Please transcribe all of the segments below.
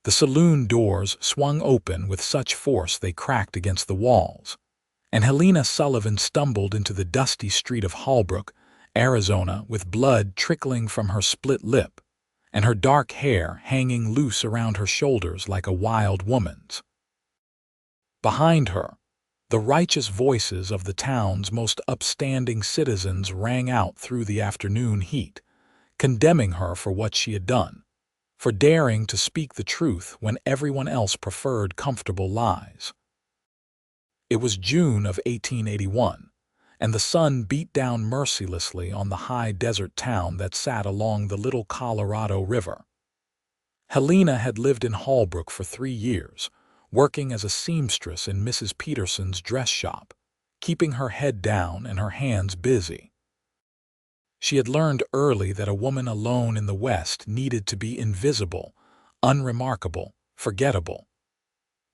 The saloon doors swung open with such force they cracked against the walls, and Helena Sullivan stumbled into the dusty street of Holbrook, Arizona, with blood trickling from her split lip, and her dark hair hanging loose around her shoulders like a wild woman's. Behind her, the righteous voices of the town's most upstanding citizens rang out through the afternoon heat, condemning her for what she had done, for daring to speak the truth when everyone else preferred comfortable lies. It was June of 1881, and the sun beat down mercilessly on the high desert town that sat along the little Colorado River. Helena had lived in Holbrook for 3 years, working as a seamstress in Mrs. Peterson's dress shop, keeping her head down and her hands busy. She had learned early that a woman alone in the West needed to be invisible, unremarkable, forgettable.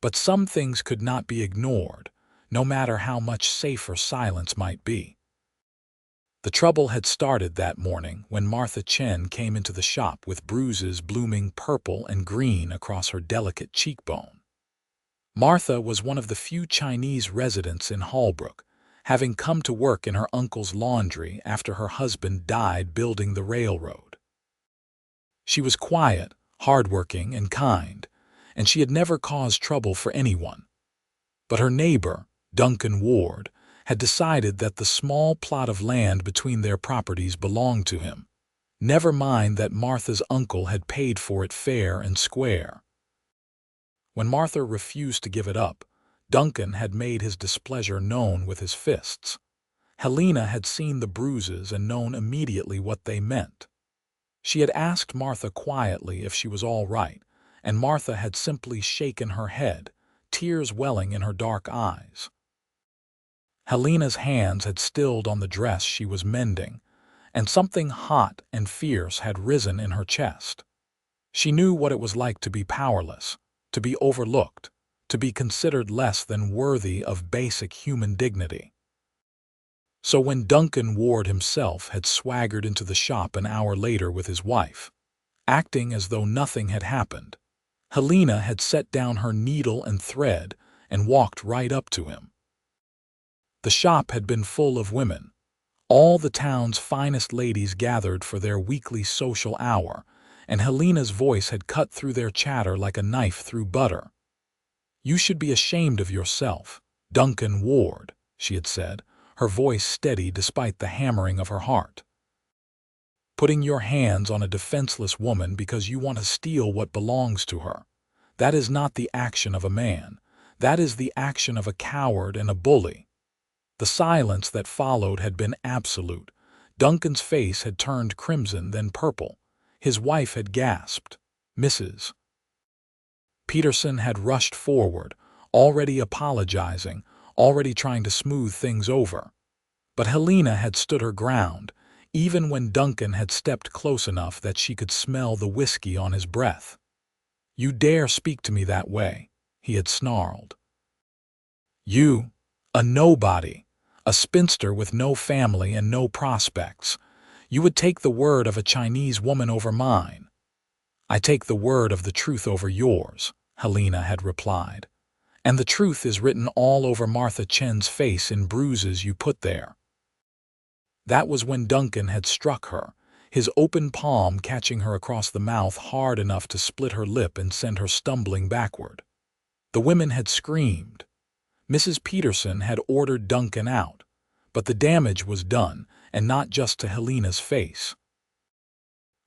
But some things could not be ignored, no matter how much safer silence might be. The trouble had started that morning when Martha Chen came into the shop with bruises blooming purple and green across her delicate cheekbone. Martha was one of the few Chinese residents in Holbrook, having come to work in her uncle's laundry after her husband died building the railroad. She was quiet, hardworking, and kind, and she had never caused trouble for anyone. But her neighbor, Duncan Ward, had decided that the small plot of land between their properties belonged to him, never mind that Martha's uncle had paid for it fair and square. When Martha refused to give it up, Duncan had made his displeasure known with his fists. Helena had seen the bruises and known immediately what they meant. She had asked Martha quietly if she was all right, and Martha had simply shaken her head, tears welling in her dark eyes. Helena's hands had stilled on the dress she was mending, and something hot and fierce had risen in her chest. She knew what it was like to be powerless, to be overlooked, to be considered less than worthy of basic human dignity. So when Duncan Ward himself had swaggered into the shop an hour later with his wife, acting as though nothing had happened, Helena had set down her needle and thread and walked right up to him. The shop had been full of women. All the town's finest ladies gathered for their weekly social hour, and Helena's voice had cut through their chatter like a knife through butter. "You should be ashamed of yourself, Duncan Ward," she had said, her voice steady despite the hammering of her heart. "Putting your hands on a defenseless woman because you want to steal what belongs to her. That is not the action of a man. That is the action of a coward and a bully." The silence that followed had been absolute. Duncan's face had turned crimson, then purple. His wife had gasped, "Mrs." Peterson had rushed forward, already apologizing, already trying to smooth things over. But Helena had stood her ground, even when Duncan had stepped close enough that she could smell the whiskey on his breath. "You dare speak to me that way," he had snarled. "You, a nobody, a spinster with no family and no prospects. You would take the word of a Chinese woman over mine." "I take the word of the truth over yours," Helena had replied. "And the truth is written all over Martha Chen's face in bruises you put there." That was when Duncan had struck her, his open palm catching her across the mouth hard enough to split her lip and send her stumbling backward. The women had screamed. Mrs. Peterson had ordered Duncan out, but the damage was done, and not just to Helena's face.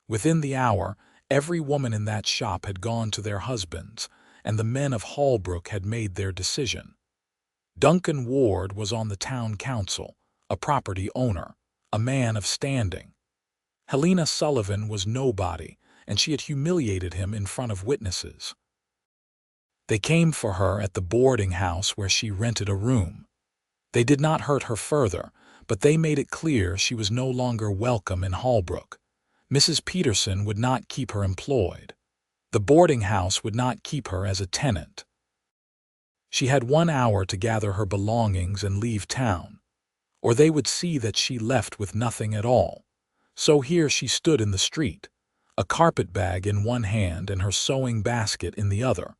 Within the hour, every woman in that shop had gone to their husbands, and the men of Holbrook had made their decision. Duncan Ward was on the town council, a property owner, a man of standing. Helena Sullivan was nobody, and she had humiliated him in front of witnesses. They came for her at the boarding house where she rented a room. They did not hurt her further, but they made it clear she was no longer welcome in Holbrook. Mrs. Peterson would not keep her employed. The boarding house would not keep her as a tenant. She had 1 hour to gather her belongings and leave town, or they would see that she left with nothing at all. So here she stood in the street, a carpet bag in one hand and her sewing basket in the other,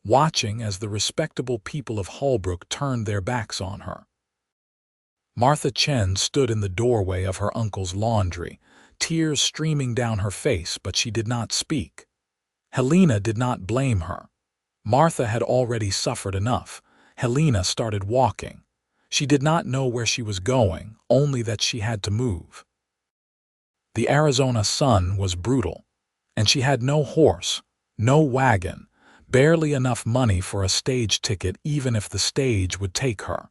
watching as the respectable people of Holbrook turned their backs on her. Martha Chen stood in the doorway of her uncle's laundry, tears streaming down her face, but she did not speak. Helena did not blame her. Martha had already suffered enough. Helena started walking. She did not know where she was going, only that she had to move. The Arizona sun was brutal, and she had no horse, no wagon, barely enough money for a stage ticket even if the stage would take her.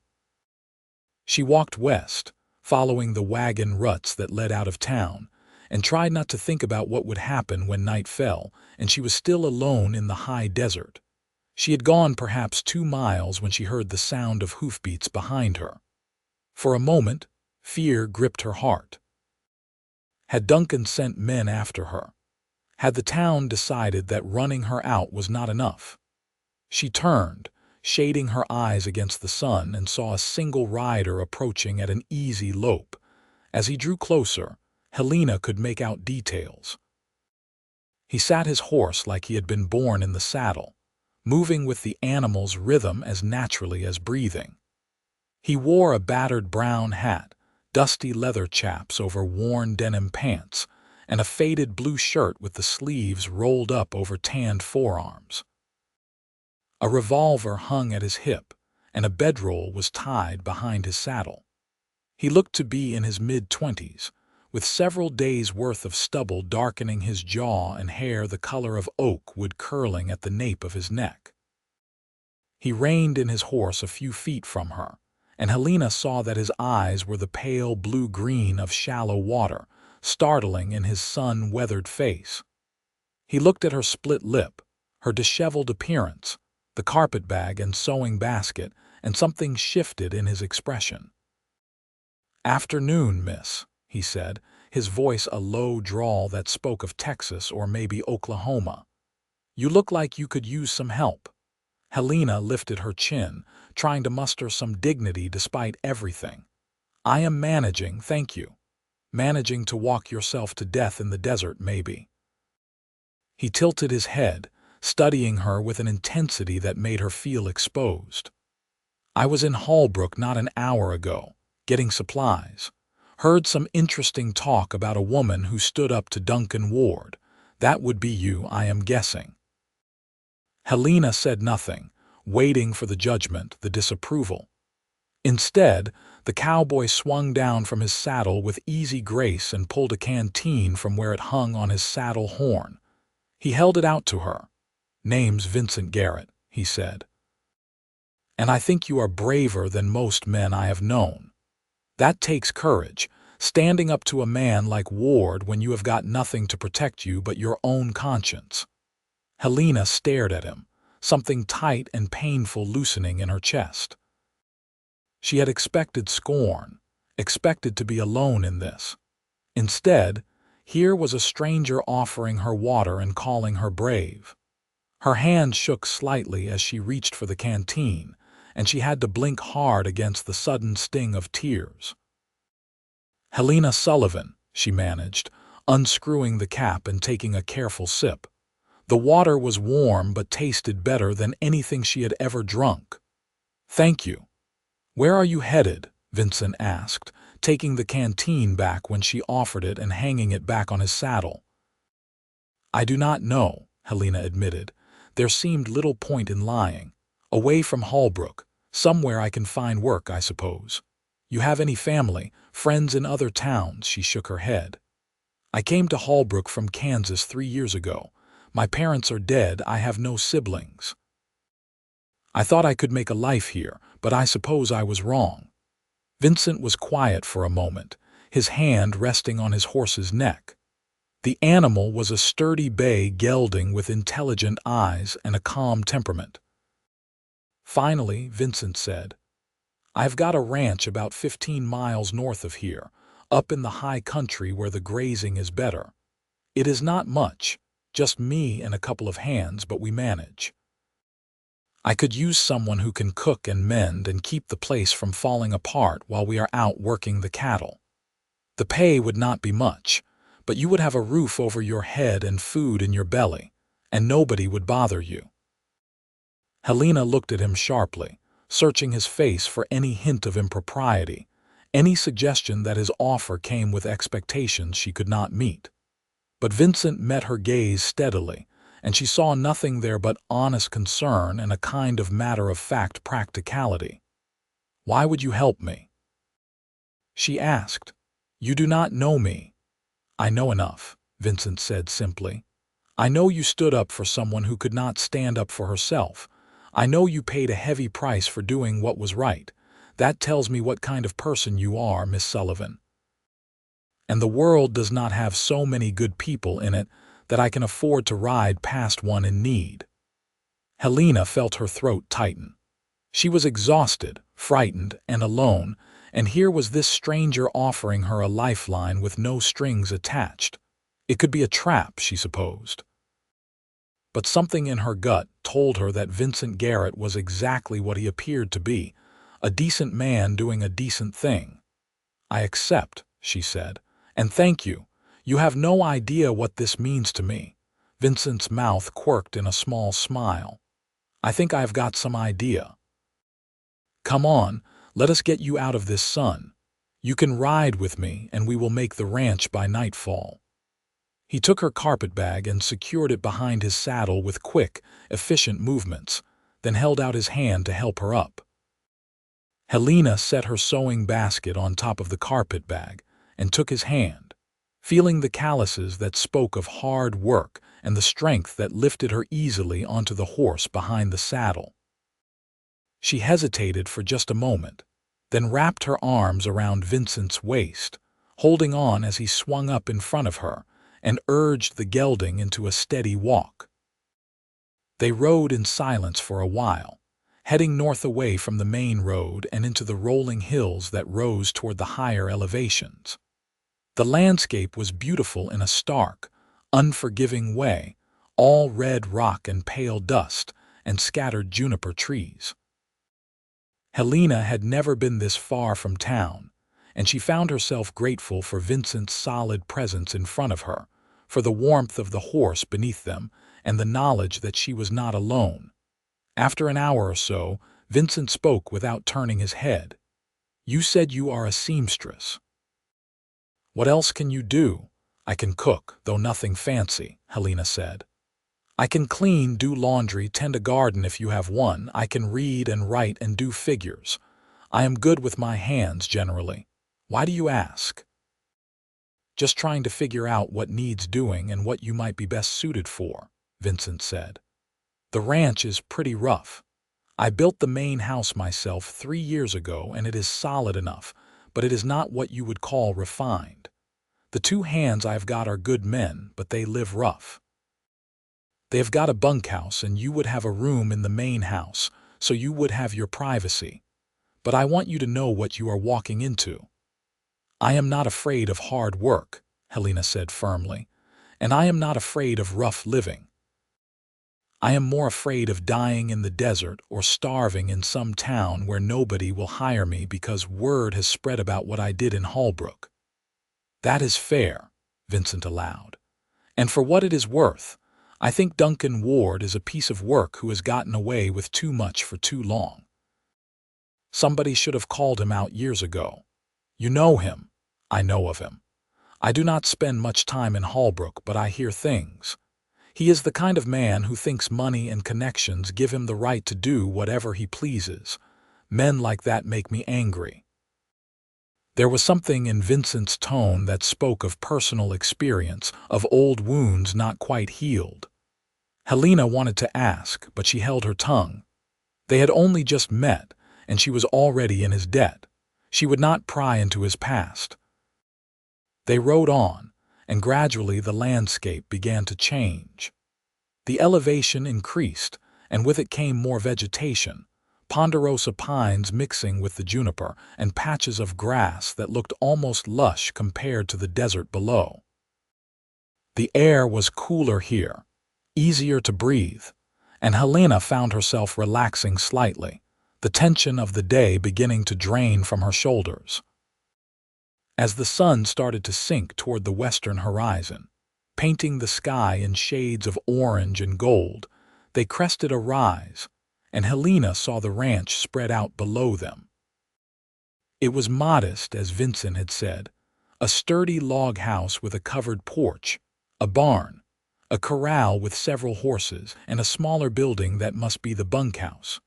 She walked west, following the wagon ruts that led out of town, and tried not to think about what would happen when night fell and she was still alone in the high desert. She had gone perhaps 2 miles when she heard the sound of hoofbeats behind her. For a moment, fear gripped her heart. Had Duncan sent men after her? Had the town decided that running her out was not enough? She turned, shading her eyes against the sun, and saw a single rider approaching at an easy lope. As he drew closer, Helena could make out details. He sat his horse like he had been born in the saddle, moving with the animal's rhythm as naturally as breathing. He wore a battered brown hat, dusty leather chaps over worn denim pants, and a faded blue shirt with the sleeves rolled up over tanned forearms. A revolver hung at his hip, and a bedroll was tied behind his saddle. He looked to be in his mid-20s, with several days' worth of stubble darkening his jaw and hair the color of oak wood curling at the nape of his neck. He reined in his horse a few feet from her, and Helena saw that his eyes were the pale blue-green of shallow water, startling in his sun-weathered face. He looked at her split lip, her disheveled appearance, the carpet bag and sewing basket, and something shifted in his expression. "Afternoon, miss," he said, his voice a low drawl that spoke of Texas or maybe Oklahoma. "You look like you could use some help." Helena lifted her chin, trying to muster some dignity despite everything. "I am managing, thank you. Managing to walk yourself to death in the desert, maybe." He tilted his head, studying her with an intensity that made her feel exposed. "I was in Holbrook not an hour ago, getting supplies. Heard some interesting talk about a woman who stood up to Duncan Ward. That would be you, I am guessing." Helena said nothing, waiting for the judgment, the disapproval. Instead, the cowboy swung down from his saddle with easy grace and pulled a canteen from where it hung on his saddle horn. He held it out to her. "Name's Vincent Garrett," he said. "And I think you are braver than most men I have known. That takes courage, standing up to a man like Ward when you have got nothing to protect you but your own conscience." Helena stared at him, something tight and painful loosening in her chest. She had expected scorn, expected to be alone in this. Instead, here was a stranger offering her water and calling her brave. Her hand shook slightly as she reached for the canteen, and she had to blink hard against the sudden sting of tears. "Helena Sullivan," she managed, unscrewing the cap and taking a careful sip. The water was warm but tasted better than anything she had ever drunk. "Thank you." "Where are you headed?" Vincent asked, taking the canteen back when she offered it and hanging it back on his saddle. "I do not know," Helena admitted. "There seemed little point in lying. Away from Holbrook, somewhere I can find work, I suppose. You have any family, friends in other towns?" She shook her head. "I came to Holbrook from Kansas 3 years ago. My parents are dead, I have no siblings. I thought I could make a life here, but I suppose I was wrong." Vincent was quiet for a moment, his hand resting on his horse's neck. The animal was a sturdy bay gelding with intelligent eyes and a calm temperament. Finally, Vincent said, "I've got a ranch about 15 miles north of here, up in the high country where the grazing is better. It is not much, just me and a couple of hands, but we manage. I could use someone who can cook and mend and keep the place from falling apart while we are out working the cattle. The pay would not be much, but you would have a roof over your head and food in your belly, and nobody would bother you." Helena looked at him sharply, searching his face for any hint of impropriety, any suggestion that his offer came with expectations she could not meet. But Vincent met her gaze steadily, and she saw nothing there but honest concern and a kind of matter-of-fact practicality. "Why would you help me?" she asked. "You do not know me." "I know enough," Vincent said simply. "I know you stood up for someone who could not stand up for herself. I know you paid a heavy price for doing what was right. That tells me what kind of person you are, Miss Sullivan. And the world does not have so many good people in it that I can afford to ride past one in need." Helena felt her throat tighten. She was exhausted, frightened, and alone, and here was this stranger offering her a lifeline with no strings attached. It could be a trap, she supposed. But something in her gut told her that Vincent Garrett was exactly what he appeared to be, a decent man doing a decent thing. "I accept," she said, "and thank you. You have no idea what this means to me." Vincent's mouth quirked in a small smile. "I think I have got some idea. Come on, let us get you out of this sun. You can ride with me, and we will make the ranch by nightfall." He took her carpetbag and secured it behind his saddle with quick, efficient movements, then held out his hand to help her up. Helena set her sewing basket on top of the carpetbag and took his hand, feeling the calluses that spoke of hard work and the strength that lifted her easily onto the horse behind the saddle. She hesitated for just a moment, then wrapped her arms around Vincent's waist, holding on as he swung up in front of her, and urged the gelding into a steady walk. They rode in silence for a while, heading north away from the main road and into the rolling hills that rose toward the higher elevations. The landscape was beautiful in a stark, unforgiving way, all red rock and pale dust and scattered juniper trees. Helena had never been this far from town, and she found herself grateful for Vincent's solid presence in front of her, for the warmth of the horse beneath them, and the knowledge that she was not alone. After an hour or so, Vincent spoke without turning his head. "You said you are a seamstress." "What else can you do?" "I can cook, though nothing fancy," Helena said. "I can clean, do laundry, tend a garden if you have one. I can read and write and do figures. I am good with my hands generally. Why do you ask?" "Just trying to figure out what needs doing and what you might be best suited for," Vincent said. "The ranch is pretty rough. I built the main house myself 3 years ago, and it is solid enough, but it is not what you would call refined. The 2 hands I have got are good men, but they live rough. They have got a bunkhouse, and you would have a room in the main house, so you would have your privacy. But I want you to know what you are walking into." "I am not afraid of hard work," Helena said firmly, "and I am not afraid of rough living. I am more afraid of dying in the desert or starving in some town where nobody will hire me because word has spread about what I did in Holbrook." "That is fair," Vincent allowed. "And for what it is worth, I think Duncan Ward is a piece of work who has gotten away with too much for too long. Somebody should have called him out years ago. You know him. I know of him. I do not spend much time in Holbrook, but I hear things. He is the kind of man who thinks money and connections give him the right to do whatever he pleases. Men like that make me angry." There was something in Vincent's tone that spoke of personal experience, of old wounds not quite healed. Helena wanted to ask, but she held her tongue. They had only just met, and she was already in his debt. She would not pry into his past. They rode on, and gradually the landscape began to change. The elevation increased, and with it came more vegetation, ponderosa pines mixing with the juniper, and patches of grass that looked almost lush compared to the desert below. The air was cooler here, easier to breathe, and Helena found herself relaxing slightly, the tension of the day beginning to drain from her shoulders. As the sun started to sink toward the western horizon, painting the sky in shades of orange and gold, they crested a rise, and Helena saw the ranch spread out below them. It was modest, as Vincent had said, a sturdy log house with a covered porch, a barn, a corral with several horses, and a smaller building that must be the bunkhouse.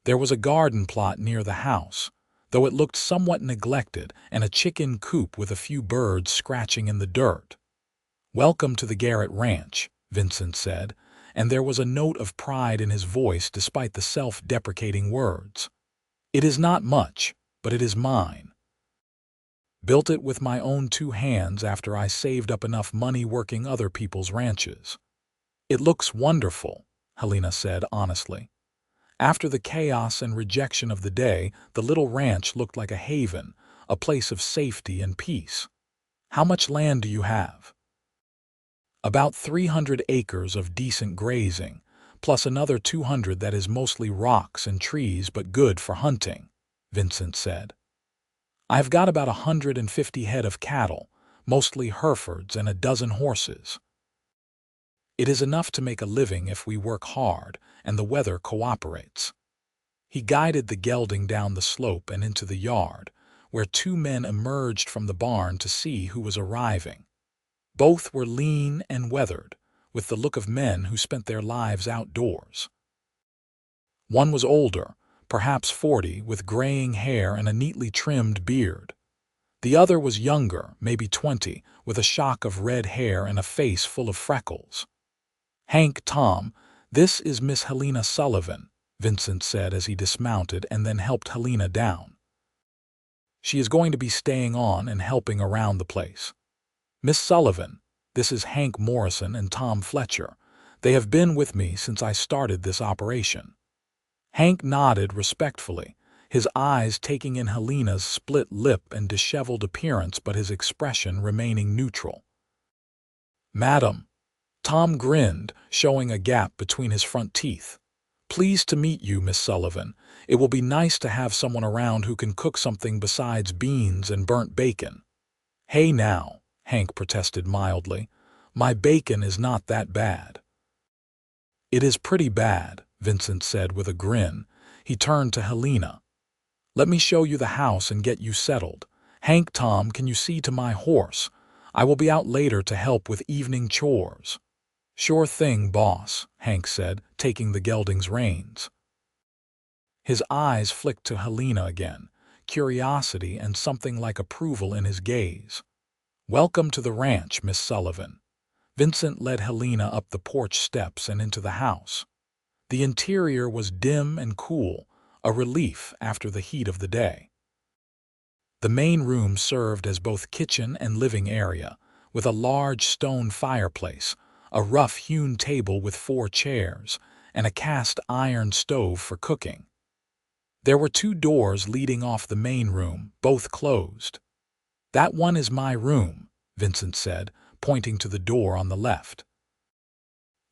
There was a garden plot near the house, though it looked somewhat neglected, and a chicken coop with a few birds scratching in the dirt. "Welcome to the Garrett Ranch," Vincent said, and there was a note of pride in his voice despite the self-deprecating words. "It is not much, but it is mine. Built it with my own 2 hands after I saved up enough money working other people's ranches." "It looks wonderful," Helena said honestly. After the chaos and rejection of the day, the little ranch looked like a haven, a place of safety and peace. "How much land do you have?" "About 300 acres of decent grazing, plus another 200 that is mostly rocks and trees but good for hunting," Vincent said. "I've got about 150 head of cattle, mostly Herefords, and a dozen horses. It is enough to make a living if we work hard and the weather cooperates." He guided the gelding down the slope and into the yard, where 2 men emerged from the barn to see who was arriving. Both were lean and weathered, with the look of men who spent their lives outdoors. One was older, perhaps 40, with graying hair and a neatly trimmed beard. The other was younger, maybe 20, with a shock of red hair and a face full of freckles. "Hank, Tom, this is Miss Helena Sullivan," Vincent said as he dismounted and then helped Helena down. "She is going to be staying on and helping around the place. Miss Sullivan, this is Hank Morrison and Tom Fletcher. They have been with me since I started this operation." Hank nodded respectfully, his eyes taking in Helena's split lip and disheveled appearance but his expression remaining neutral. "Madam," Tom grinned, showing a gap between his front teeth. "Pleased to meet you, Miss Sullivan. It will be nice to have someone around who can cook something besides beans and burnt bacon." "Hey now," Hank protested mildly. "My bacon is not that bad." "It is pretty bad," Vincent said with a grin. He turned to Helena. "Let me show you the house and get you settled. Hank, Tom, can you see to my horse? I will be out later to help with evening chores." "Sure thing, boss," Hank said, taking the gelding's reins. His eyes flicked to Helena again, curiosity and something like approval in his gaze. "Welcome to the ranch, Miss Sullivan." Vincent led Helena up the porch steps and into the house. The interior was dim and cool, a relief after the heat of the day. The main room served as both kitchen and living area, with a large stone fireplace, a rough-hewn table with 4 chairs, and a cast-iron stove for cooking. There were 2 doors leading off the main room, both closed. "That one is my room," Vincent said, pointing to the door on the left.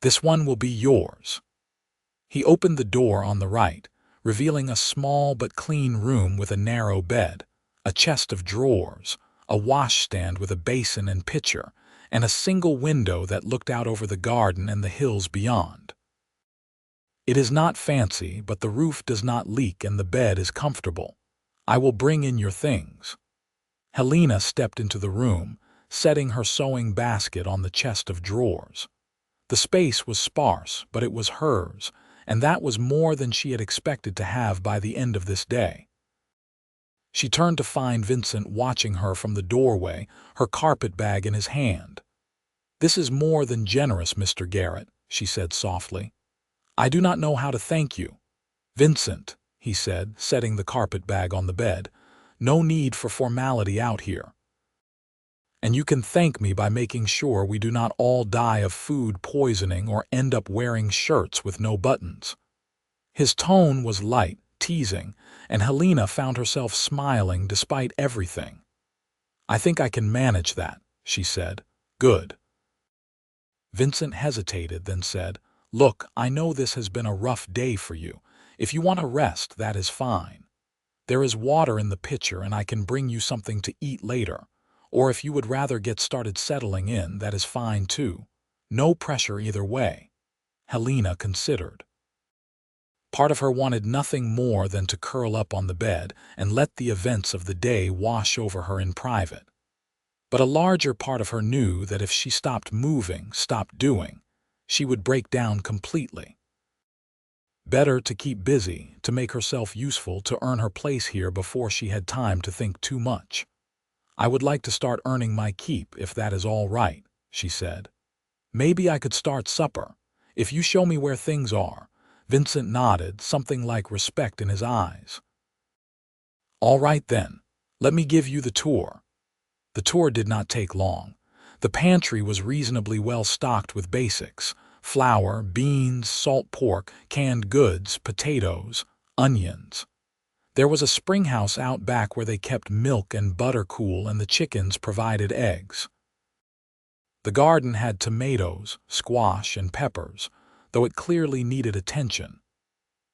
"This one will be yours." He opened the door on the right, revealing a small but clean room with a narrow bed, a chest of drawers, a washstand with a basin and pitcher, and a single window that looked out over the garden and the hills beyond. "It is not fancy, but the roof does not leak and the bed is comfortable. I will bring in your things." Helena stepped into the room, setting her sewing basket on the chest of drawers. The space was sparse, but it was hers, and that was more than she had expected to have by the end of this day. She turned to find Vincent watching her from the doorway, her carpet bag in his hand. "This is more than generous, Mr. Garrett," she said softly. "I do not know how to thank you." "Vincent," he said, setting the carpet bag on the bed, "no need for formality out here. And you can thank me by making sure we do not all die of food poisoning or end up wearing shirts with no buttons." His tone was light, teasing, and Helena found herself smiling despite everything. "I think I can manage that," she said. "Good." Vincent hesitated, then said, "Look, I know this has been a rough day for you. If you want to rest, that is fine. There is water in the pitcher and I can bring you something to eat later. Or if you would rather get started settling in, that is fine too. No pressure either way. Helena considered. Part of her wanted nothing more than to curl up on the bed and let the events of the day wash over her in private. But a larger part of her knew that if she stopped moving, stopped doing, she would break down completely. Better to keep busy, to make herself useful, to earn her place here before she had time to think too much. I would like to start earning my keep, if that is all right, she said. Maybe I could start supper, if you show me where things are. Vincent nodded, something like respect in his eyes. All right then, let me give you the tour. The tour did not take long. The pantry was reasonably well stocked with basics: flour, beans, salt pork, canned goods, potatoes, onions. There was a spring house out back where they kept milk and butter cool, and the chickens provided eggs. The garden had tomatoes, squash, and peppers, though it clearly needed attention.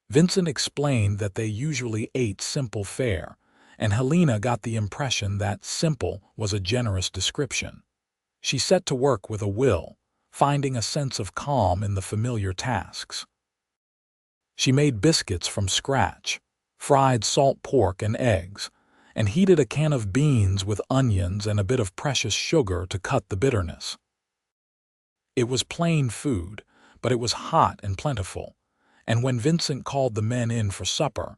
Vincent explained that they usually ate simple fare, and Helena got the impression that simple was a generous description. She set to work with a will, finding a sense of calm in the familiar tasks. She made biscuits from scratch, fried salt pork and eggs, and heated a can of beans with onions and a bit of precious sugar to cut the bitterness. It was plain food, but it was hot and plentiful, and when Vincent called the men in for supper,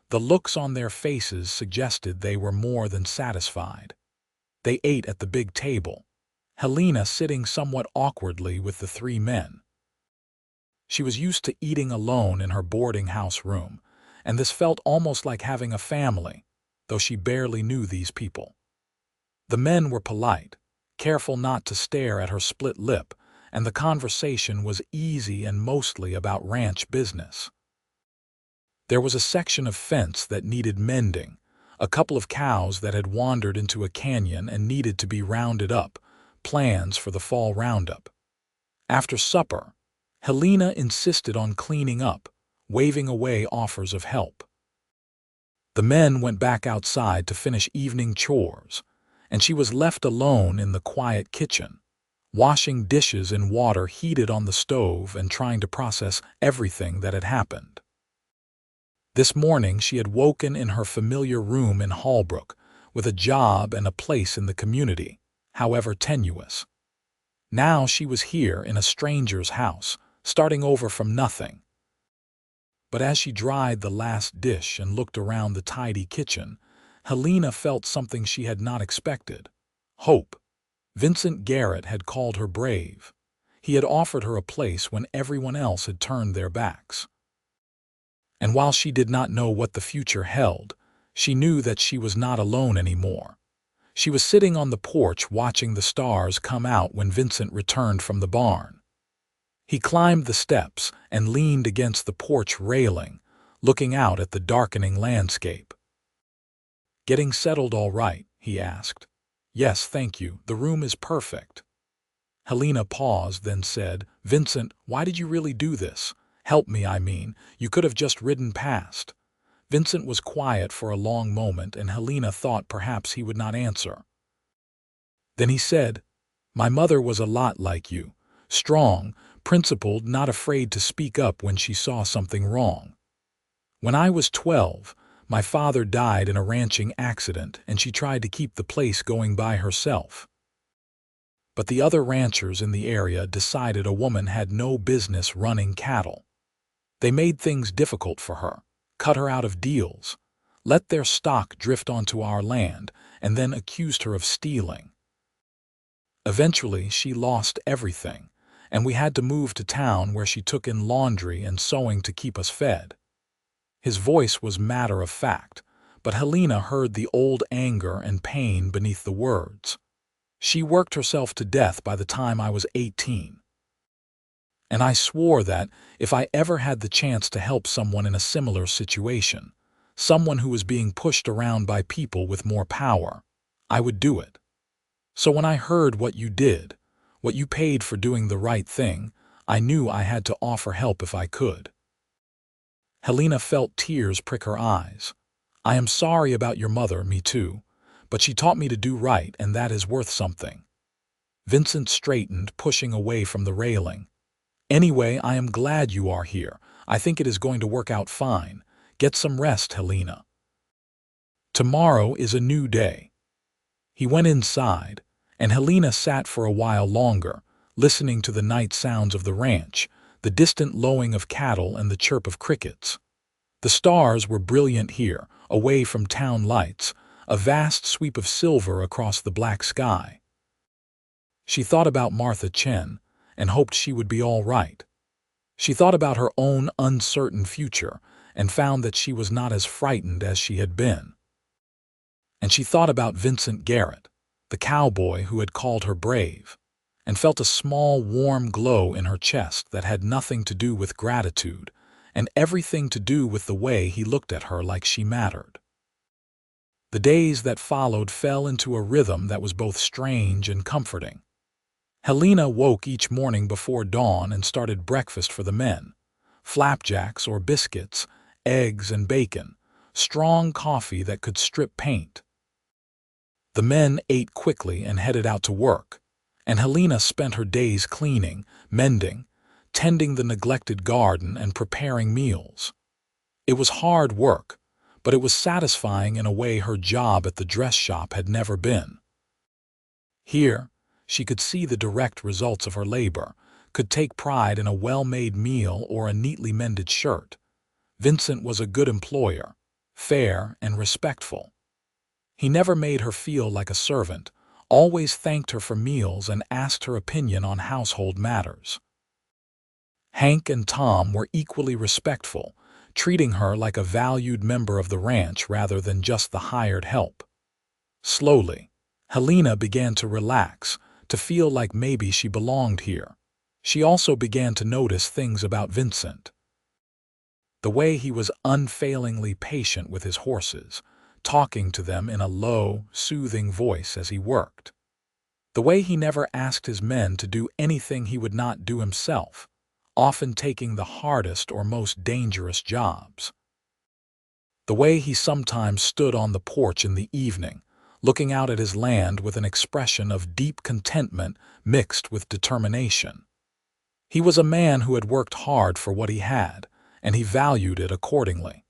the looks on their faces suggested they were more than satisfied. They ate at the big table, Helena sitting somewhat awkwardly with the three men. She was used to eating alone in her boarding house room, and this felt almost like having a family, though she barely knew these people. The men were polite, careful not to stare at her split lip, and the conversation was easy and mostly about ranch business. There was a section of fence that needed mending, a couple of cows that had wandered into a canyon and needed to be rounded up, plans for the fall roundup. After supper, Helena insisted on cleaning up, waving away offers of help. The men went back outside to finish evening chores, and she was left alone in the quiet kitchen, washing dishes in water heated on the stove and trying to process everything that had happened. This morning she had woken in her familiar room in Holbrook, with a job and a place in the community, however tenuous. Now she was here in a stranger's house, starting over from nothing. But as she dried the last dish and looked around the tidy kitchen, Helena felt something she had not expected: hope. Vincent Garrett had called her brave. He had offered her a place when everyone else had turned their backs. And while she did not know what the future held, she knew that she was not alone anymore. She was sitting on the porch watching the stars come out when Vincent returned from the barn. He climbed the steps and leaned against the porch railing, looking out at the darkening landscape. "Getting settled all right?" he asked. "Yes, thank you. The room is perfect." Helena paused, then said, "Vincent, why did you really do this? Help me, I mean. You could have just ridden past." Vincent was quiet for a long moment, and Helena thought perhaps he would not answer. Then he said, "My mother was a lot like you. Strong, principled, not afraid to speak up when she saw something wrong. When I was 12, my father died in a ranching accident, and she tried to keep the place going by herself. But the other ranchers in the area decided a woman had no business running cattle. They made things difficult for her, cut her out of deals, let their stock drift onto our land, and then accused her of stealing. Eventually, she lost everything, and we had to move to town where she took in laundry and sewing to keep us fed." His voice was matter of fact, but Helena heard the old anger and pain beneath the words. "She worked herself to death by the time I was 18. And I swore that, if I ever had the chance to help someone in a similar situation, someone who was being pushed around by people with more power, I would do it. So when I heard what you did, what you paid for doing the right thing, I knew I had to offer help if I could." Helena felt tears prick her eyes. I am sorry about your mother, me too, but she taught me to do right, and that is worth something. Vincent straightened, pushing away from the railing. Anyway, I am glad you are here. I think it is going to work out fine. Get some rest, Helena. Tomorrow is a new day. He went inside, and Helena sat for a while longer, listening to the night sounds of the ranch, the distant lowing of cattle and the chirp of crickets. The stars were brilliant here, away from town lights, a vast sweep of silver across the black sky. She thought about Martha Chen and hoped she would be all right. She thought about her own uncertain future and found that she was not as frightened as she had been. And she thought about Vincent Garrett, the cowboy who had called her brave, and felt a small, warm glow in her chest that had nothing to do with gratitude and everything to do with the way he looked at her like she mattered. The days that followed fell into a rhythm that was both strange and comforting. Helena woke each morning before dawn and started breakfast for the men. Flapjacks or biscuits, eggs and bacon, strong coffee that could strip paint. The men ate quickly and headed out to work, and Helena spent her days cleaning, mending, tending the neglected garden and preparing meals. It was hard work, but it was satisfying in a way her job at the dress shop had never been. Here, she could see the direct results of her labor, could take pride in a well-made meal or a neatly mended shirt. Vincent was a good employer, fair and respectful. He never made her feel like a servant, always thanked her for meals and asked her opinion on household matters. Hank and Tom were equally respectful, treating her like a valued member of the ranch rather than just the hired help. Slowly, Helena began to relax, to feel like maybe she belonged here. She also began to notice things about Vincent. The way he was unfailingly patient with his horses, talking to them in a low, soothing voice as he worked. The way he never asked his men to do anything he would not do himself, often taking the hardest or most dangerous jobs. The way he sometimes stood on the porch in the evening, looking out at his land with an expression of deep contentment mixed with determination. He was a man who had worked hard for what he had, and he valued it accordingly.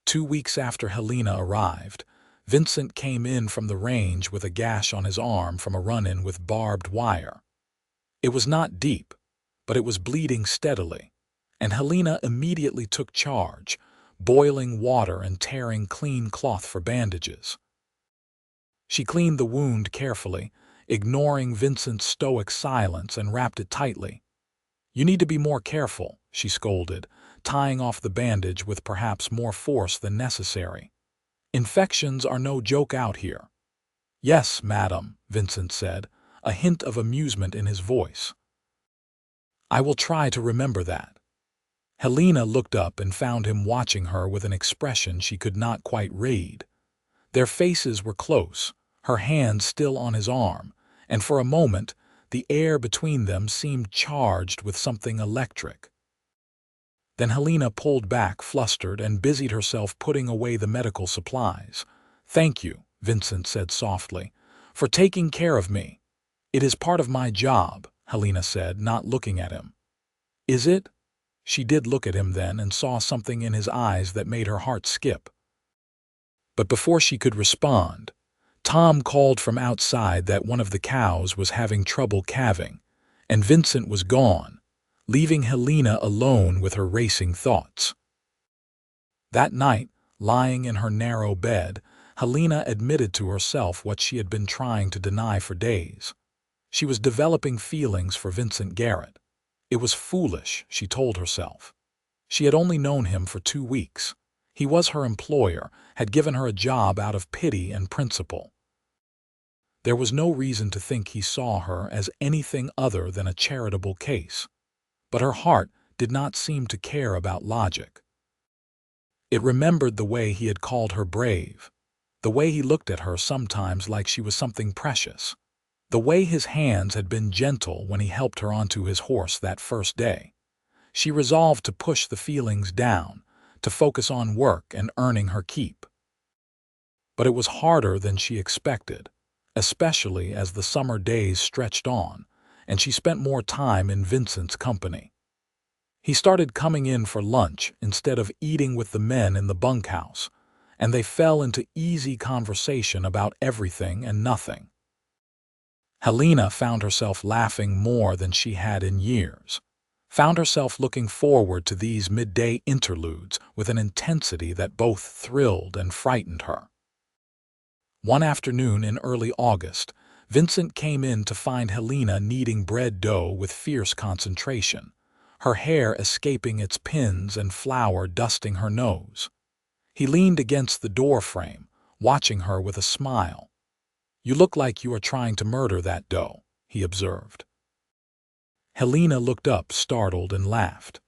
2 weeks after Helena arrived, Vincent came in from the range with a gash on his arm from a run-in with barbed wire. It was not deep, but it was bleeding steadily, and Helena immediately took charge, boiling water and tearing clean cloth for bandages. She cleaned the wound carefully, ignoring Vincent's stoic silence, and wrapped it tightly. "You need to be more careful," she scolded, tying off the bandage with perhaps more force than necessary. "Infections are no joke out here." "Yes, madam," Vincent said, a hint of amusement in his voice. "I will try to remember that." Helena looked up and found him watching her with an expression she could not quite read. Their faces were close, her hand still on his arm, and for a moment the air between them seemed charged with something electric. Then Helena pulled back, flustered, and busied herself putting away the medical supplies. "Thank you," Vincent said softly, "for taking care of me." "It is part of my job," Helena said, not looking at him. "Is it?" She did look at him then and saw something in his eyes that made her heart skip. But before she could respond, Tom called from outside that one of the cows was having trouble calving, and Vincent was gone, leaving Helena alone with her racing thoughts. That night, lying in her narrow bed, Helena admitted to herself what she had been trying to deny for days. She was developing feelings for Vincent Garrett. It was foolish, she told herself. She had only known him for 2 weeks. He was her employer, had given her a job out of pity and principle. There was no reason to think he saw her as anything other than a charitable case. But her heart did not seem to care about logic. It remembered the way he had called her brave, the way he looked at her sometimes like she was something precious, the way his hands had been gentle when he helped her onto his horse that first day. She resolved to push the feelings down, to focus on work and earning her keep. But it was harder than she expected, especially as the summer days stretched on, and she spent more time in Vincent's company. He started coming in for lunch instead of eating with the men in the bunkhouse, and they fell into easy conversation about everything and nothing. Helena found herself laughing more than she had in years, found herself looking forward to these midday interludes with an intensity that both thrilled and frightened her. One afternoon in early August, Vincent came in to find Helena kneading bread dough with fierce concentration, her hair escaping its pins and flour dusting her nose. He leaned against the door frame, watching her with a smile. "You look like you are trying to murder that dough," he observed. Helena looked up, startled, and laughed.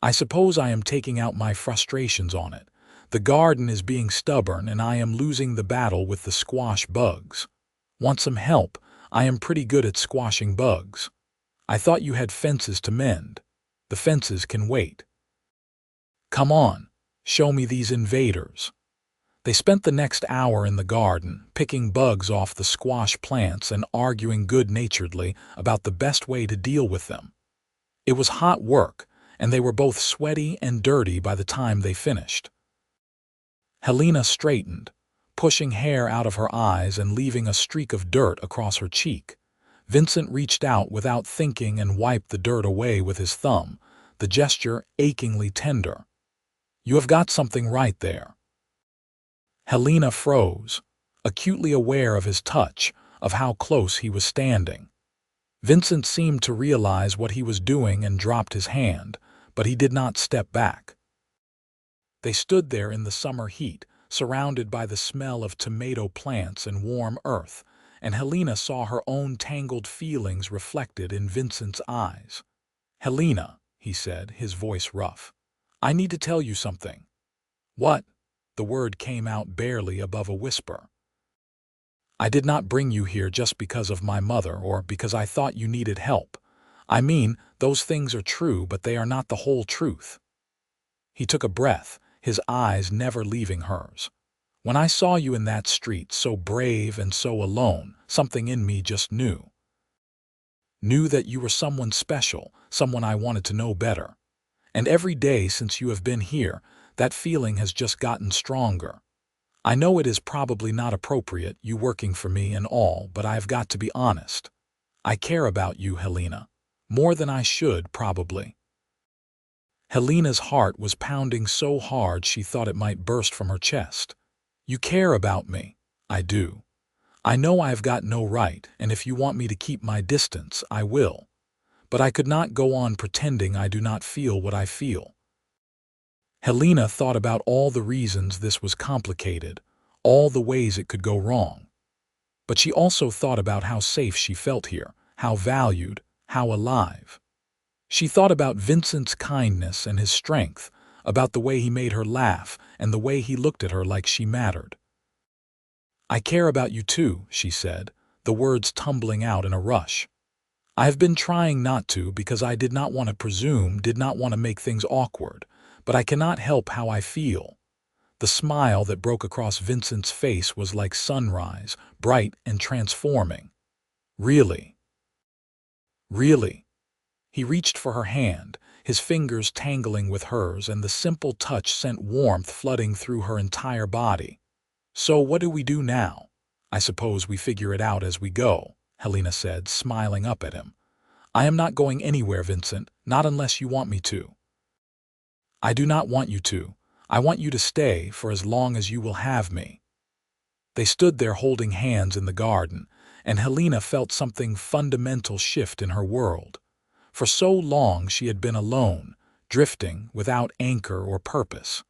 "I suppose I am taking out my frustrations on it. The garden is being stubborn and I am losing the battle with the squash bugs. Want some help? I am pretty good at squashing bugs. I thought you had fences to mend. The fences can wait. Come on, show me these invaders." They spent the next hour in the garden, picking bugs off the squash plants and arguing good-naturedly about the best way to deal with them. It was hot work, and they were both sweaty and dirty by the time they finished. Helena straightened, pushing hair out of her eyes and leaving a streak of dirt across her cheek. Vincent reached out without thinking and wiped the dirt away with his thumb, the gesture achingly tender. "You have got something right there." Helena froze, acutely aware of his touch, of how close he was standing. Vincent seemed to realize what he was doing and dropped his hand, but he did not step back. They stood there in the summer heat, surrounded by the smell of tomato plants and warm earth, and Helena saw her own tangled feelings reflected in Vincent's eyes. "Helena," he said, his voice rough, "I need to tell you something." "What?" The word came out barely above a whisper. "I did not bring you here just because of my mother or because I thought you needed help. I mean, those things are true, but they are not the whole truth." He took a breath, his eyes never leaving hers. "When I saw you in that street, so brave and so alone, something in me just knew. Knew that you were someone special, someone I wanted to know better. And every day since you have been here, that feeling has just gotten stronger. I know it is probably not appropriate, you working for me and all, but I have got to be honest. I care about you, Helena. More than I should, probably." Helena's heart was pounding so hard she thought it might burst from her chest. "You care about me." "I do. I know I have got no right, and if you want me to keep my distance, I will. But I could not go on pretending I do not feel what I feel." Helena thought about all the reasons this was complicated, all the ways it could go wrong. But she also thought about how safe she felt here, how valued, how alive. She thought about Vincent's kindness and his strength, about the way he made her laugh and the way he looked at her like she mattered. "I care about you too," she said, the words tumbling out in a rush. "I have been trying not to because I did not want to presume, did not want to make things awkward, but I cannot help how I feel." The smile that broke across Vincent's face was like sunrise, bright and transforming. "Really? Really?" He reached for her hand, his fingers tangling with hers, and the simple touch sent warmth flooding through her entire body. "So what do we do now?" "I suppose we figure it out as we go," Helena said, smiling up at him. "I am not going anywhere, Vincent, not unless you want me to." "I do not want you to. I want you to stay for as long as you will have me." They stood there holding hands in the garden, and Helena felt something fundamental shift in her world. For so long she had been alone, drifting, without anchor or purpose.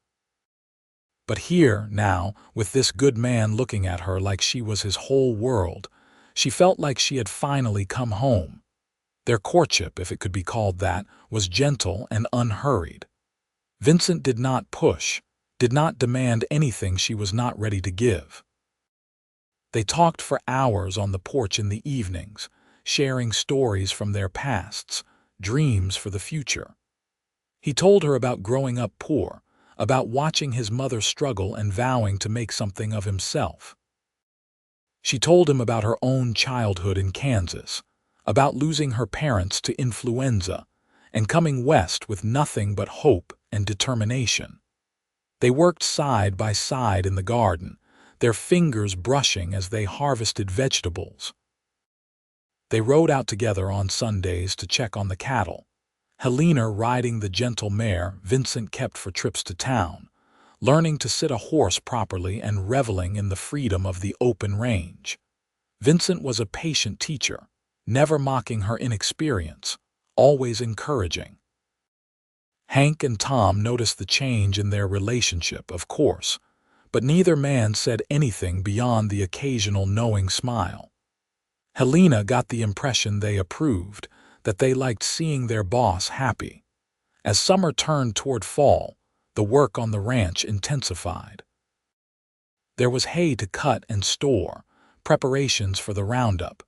But here, now, with this good man looking at her like she was his whole world, she felt like she had finally come home. Their courtship, if it could be called that, was gentle and unhurried. Vincent did not push, did not demand anything she was not ready to give. They talked for hours on the porch in the evenings, sharing stories from their pasts, dreams for the future. He told her about growing up poor, about watching his mother struggle and vowing to make something of himself. She told him about her own childhood in Kansas, about losing her parents to influenza, and coming west with nothing but hope and determination. They worked side by side in the garden, their fingers brushing as they harvested vegetables. They rode out together on Sundays to check on the cattle, Helena riding the gentle mare Vincent kept for trips to town, learning to sit a horse properly and reveling in the freedom of the open range. Vincent was a patient teacher, never mocking her inexperience, always encouraging. Hank and Tom noticed the change in their relationship, of course, but neither man said anything beyond the occasional knowing smile. Helena got the impression they approved, that they liked seeing their boss happy. As summer turned toward fall, the work on the ranch intensified. There was hay to cut and store, preparations for the roundup,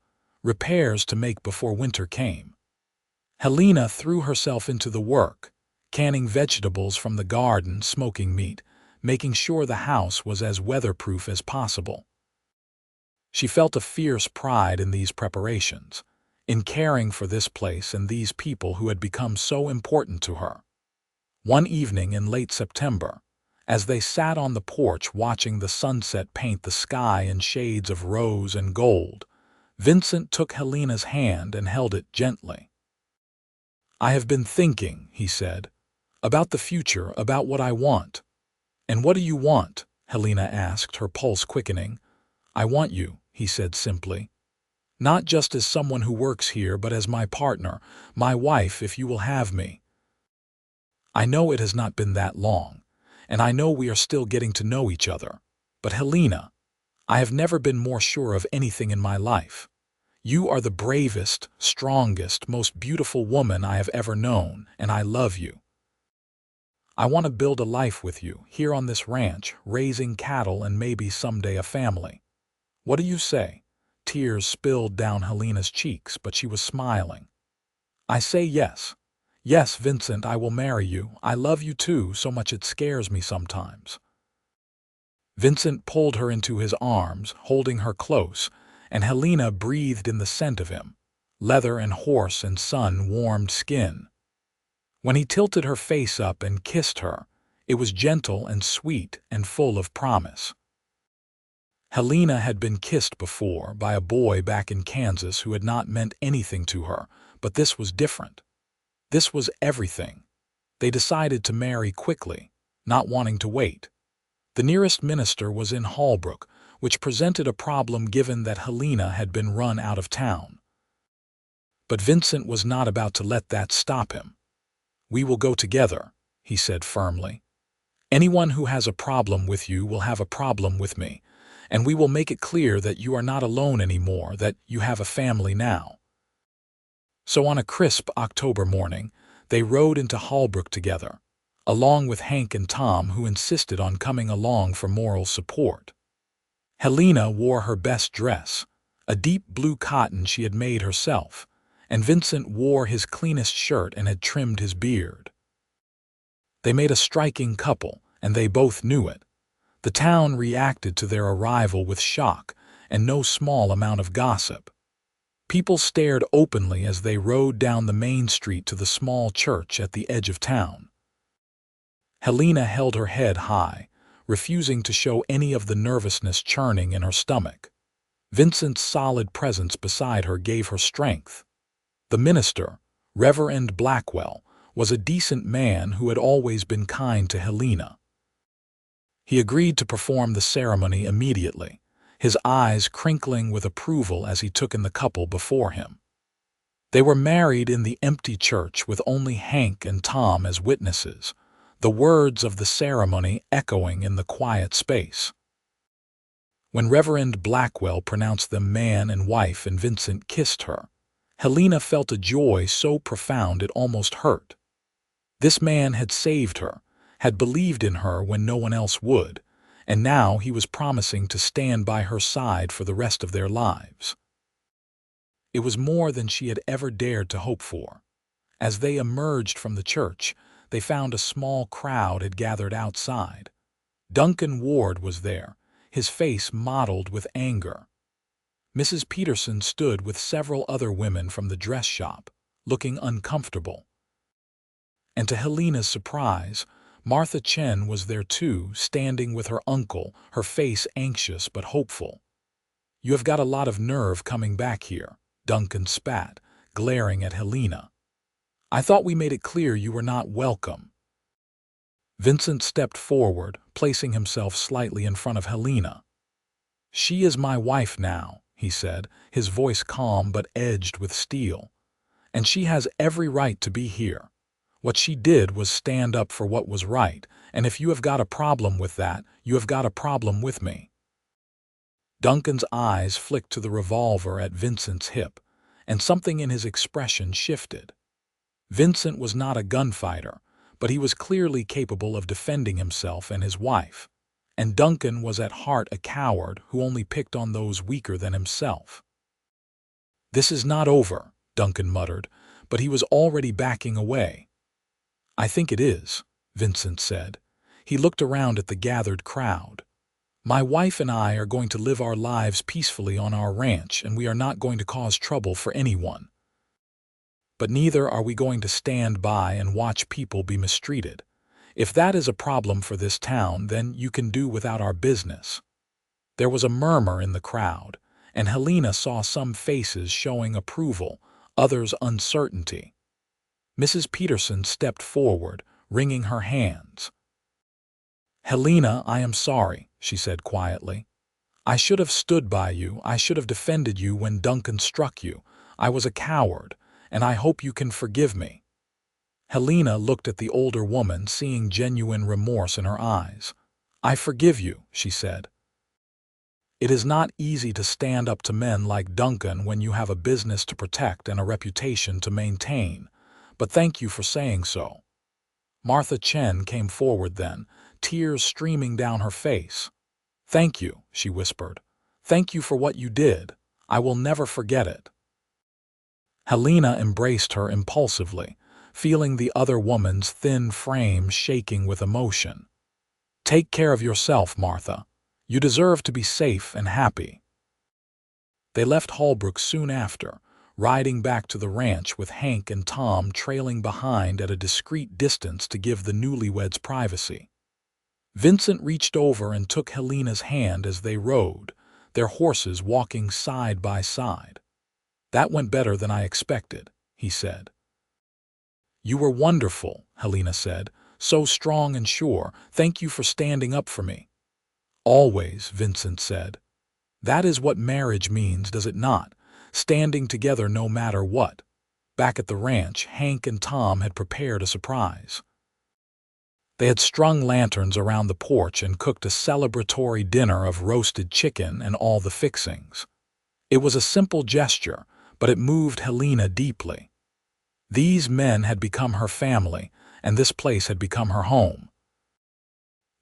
repairs to make before winter came. Helena threw herself into the work, canning vegetables from the garden, smoking meat, making sure the house was as weatherproof as possible. She felt a fierce pride in these preparations, in caring for this place and these people who had become so important to her. One evening in late September, as they sat on the porch watching the sunset paint the sky in shades of rose and gold, Vincent took Helena's hand and held it gently. "I have been thinking," he said, "about the future, about what I want." "And what do you want?" Helena asked, her pulse quickening. "I want you," he said simply. "Not just as someone who works here, but as my partner, my wife, if you will have me. I know it has not been that long, and I know we are still getting to know each other. But Helena, I have never been more sure of anything in my life. You are the bravest, strongest, most beautiful woman I have ever known, and I love you. I want to build a life with you, here on this ranch, raising cattle and maybe someday a family. What do you say?" Tears spilled down Helena's cheeks, but she was smiling. "I say yes. Yes, Vincent, I will marry you. I love you too, so much it scares me sometimes." Vincent pulled her into his arms, holding her close, and Helena breathed in the scent of him, leather and horse and sun-warmed skin. When he tilted her face up and kissed her, it was gentle and sweet and full of promise. Helena had been kissed before by a boy back in Kansas who had not meant anything to her, but this was different. This was everything. They decided to marry quickly, not wanting to wait. The nearest minister was in Holbrook, which presented a problem given that Helena had been run out of town. But Vincent was not about to let that stop him. "We will go together," he said firmly. "Anyone who has a problem with you will have a problem with me, and we will make it clear that you are not alone anymore, that you have a family now." So on a crisp October morning, they rode into Holbrook together, along with Hank and Tom, who insisted on coming along for moral support. Helena wore her best dress, a deep blue cotton she had made herself, and Vincent wore his cleanest shirt and had trimmed his beard. They made a striking couple, and they both knew it. The town reacted to their arrival with shock and no small amount of gossip. People stared openly as they rode down the main street to the small church at the edge of town. Helena held her head high, refusing to show any of the nervousness churning in her stomach. Vincent's solid presence beside her gave her strength. The minister, Reverend Blackwell, was a decent man who had always been kind to Helena. He agreed to perform the ceremony immediately, his eyes crinkling with approval as he took in the couple before him. They were married in the empty church with only Hank and Tom as witnesses, the words of the ceremony echoing in the quiet space. When Reverend Blackwell pronounced them man and wife and Vincent kissed her, Helena felt a joy so profound it almost hurt. This man had saved her, had believed in her when no one else would, and now he was promising to stand by her side for the rest of their lives. It was more than she had ever dared to hope for. As they emerged from the church, they found a small crowd had gathered outside. Duncan Ward was there, his face mottled with anger. Mrs. Peterson stood with several other women from the dress shop, looking uncomfortable. And to Helena's surprise, Martha Chen was there too, standing with her uncle, her face anxious but hopeful. "You have got a lot of nerve coming back here," Duncan spat, glaring at Helena. "I thought we made it clear you were not welcome." Vincent stepped forward, placing himself slightly in front of Helena. "She is my wife now," he said, his voice calm but edged with steel. "And she has every right to be here. What she did was stand up for what was right, and if you have got a problem with that, you have got a problem with me." Duncan's eyes flicked to the revolver at Vincent's hip, and something in his expression shifted. Vincent was not a gunfighter, but he was clearly capable of defending himself and his wife, and Duncan was at heart a coward who only picked on those weaker than himself. "This is not over," Duncan muttered, but he was already backing away. "I think it is," Vincent said. He looked around at the gathered crowd. "My wife and I are going to live our lives peacefully on our ranch, and we are not going to cause trouble for anyone. But neither are we going to stand by and watch people be mistreated. If that is a problem for this town, then you can do without our business." There was a murmur in the crowd, and Helena saw some faces showing approval, others uncertainty. Mrs. Peterson stepped forward, wringing her hands. "Helena, I am sorry," she said quietly. "I should have stood by you. I should have defended you when Duncan struck you. I was a coward, and I hope you can forgive me." Helena looked at the older woman, seeing genuine remorse in her eyes. "I forgive you," she said. "It is not easy to stand up to men like Duncan when you have a business to protect and a reputation to maintain, but thank you for saying so." Martha Chen came forward then, tears streaming down her face. "Thank you," she whispered. "Thank you for what you did. I will never forget it." Helena embraced her impulsively, feeling the other woman's thin frame shaking with emotion. "Take care of yourself, Martha. You deserve to be safe and happy." They left Holbrook soon after, riding back to the ranch with Hank and Tom trailing behind at a discreet distance to give the newlyweds privacy. Vincent reached over and took Helena's hand as they rode, their horses walking side by side. "That went better than I expected," he said. "You were wonderful," Helena said, "so strong and sure. Thank you for standing up for me." "Always," Vincent said. "That is what marriage means, does it not? Standing together no matter what." Back at the ranch, Hank and Tom had prepared a surprise. They had strung lanterns around the porch and cooked a celebratory dinner of roasted chicken and all the fixings. It was a simple gesture, but it moved Helena deeply. These men had become her family, and this place had become her home.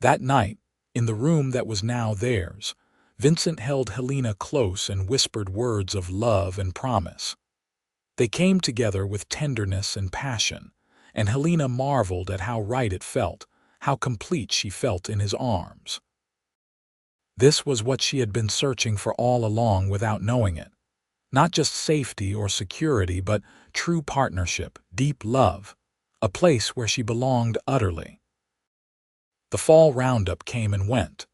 That night, in the room that was now theirs, Vincent held Helena close and whispered words of love and promise. They came together with tenderness and passion, and Helena marveled at how right it felt, how complete she felt in his arms. This was what she had been searching for all along without knowing it. Not just safety or security, but true partnership, deep love, a place where she belonged utterly. The fall roundup came and went,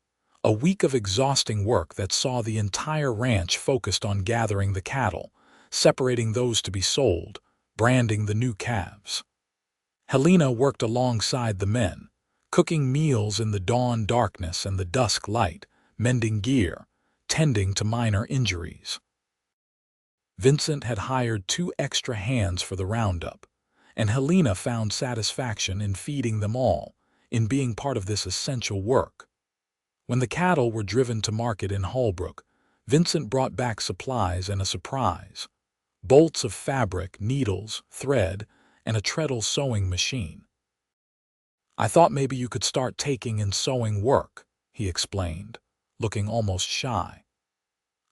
a week of exhausting work that saw the entire ranch focused on gathering the cattle, separating those to be sold, branding the new calves. Helena worked alongside the men, cooking meals in the dawn darkness and the dusk light, mending gear, tending to minor injuries. Vincent had hired 2 extra hands for the roundup, and Helena found satisfaction in feeding them all, in being part of this essential work. When the cattle were driven to market in Holbrook, Vincent brought back supplies and a surprise: bolts of fabric, needles, thread, and a treadle sewing machine. "I thought maybe you could start taking in sewing work," he explained, looking almost shy.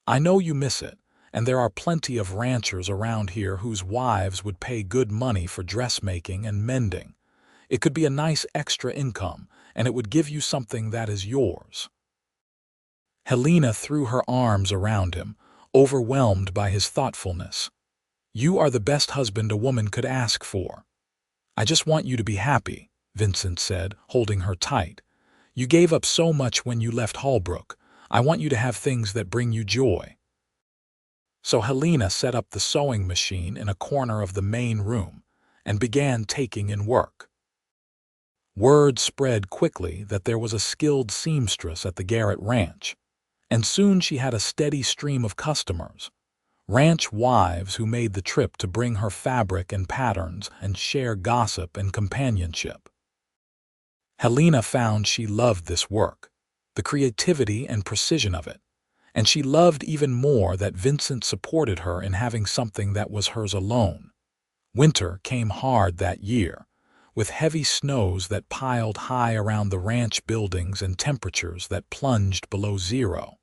"I know you miss it, and there are plenty of ranchers around here whose wives would pay good money for dressmaking and mending. It could be a nice extra income, and it would give you something that is yours." Helena threw her arms around him, overwhelmed by his thoughtfulness. "You are the best husband a woman could ask for." "I just want you to be happy," Vincent said, holding her tight. "You gave up so much when you left Holbrook. I want you to have things that bring you joy." So Helena set up the sewing machine in a corner of the main room and began taking in work. Word spread quickly that there was a skilled seamstress at the Garrett ranch, and soon she had a steady stream of customers, ranch wives who made the trip to bring her fabric and patterns and share gossip and companionship. Helena found she loved this work, the creativity and precision of it, and she loved even more that Vincent supported her in having something that was hers alone. Winter came hard that year, with heavy snows that piled high around the ranch buildings and temperatures that plunged below zero.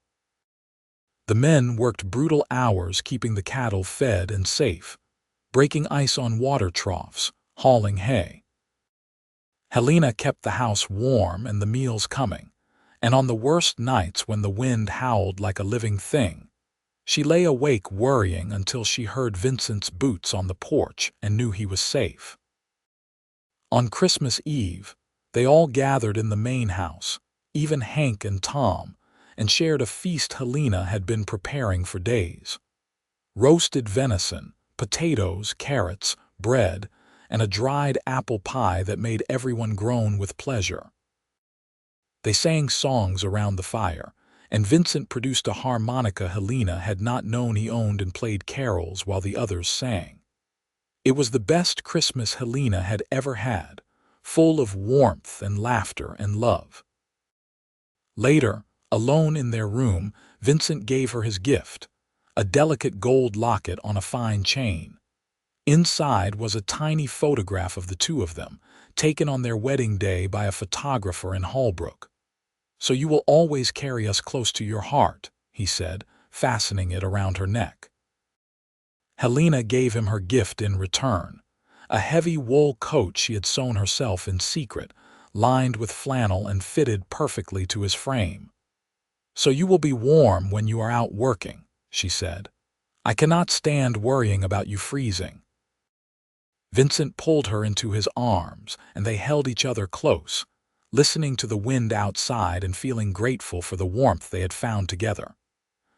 The men worked brutal hours keeping the cattle fed and safe, breaking ice on water troughs, hauling hay. Helena kept the house warm and the meals coming, and on the worst nights when the wind howled like a living thing, she lay awake worrying until she heard Vincent's boots on the porch and knew he was safe. On Christmas Eve, they all gathered in the main house, even Hank and Tom, and shared a feast Helena had been preparing for days. Roasted venison, potatoes, carrots, bread, and a dried apple pie that made everyone groan with pleasure. They sang songs around the fire, and Vincent produced a harmonica Helena had not known he owned and played carols while the others sang. It was the best Christmas Helena had ever had, full of warmth and laughter and love. Later, alone in their room, Vincent gave her his gift, a delicate gold locket on a fine chain. Inside was a tiny photograph of the two of them, taken on their wedding day by a photographer in Holbrook. "So you will always carry us close to your heart," he said, fastening it around her neck. Helena gave him her gift in return, a heavy wool coat she had sewn herself in secret, lined with flannel and fitted perfectly to his frame. "So you will be warm when you are out working," she said. "I cannot stand worrying about you freezing." Vincent pulled her into his arms, and they held each other close, listening to the wind outside and feeling grateful for the warmth they had found together.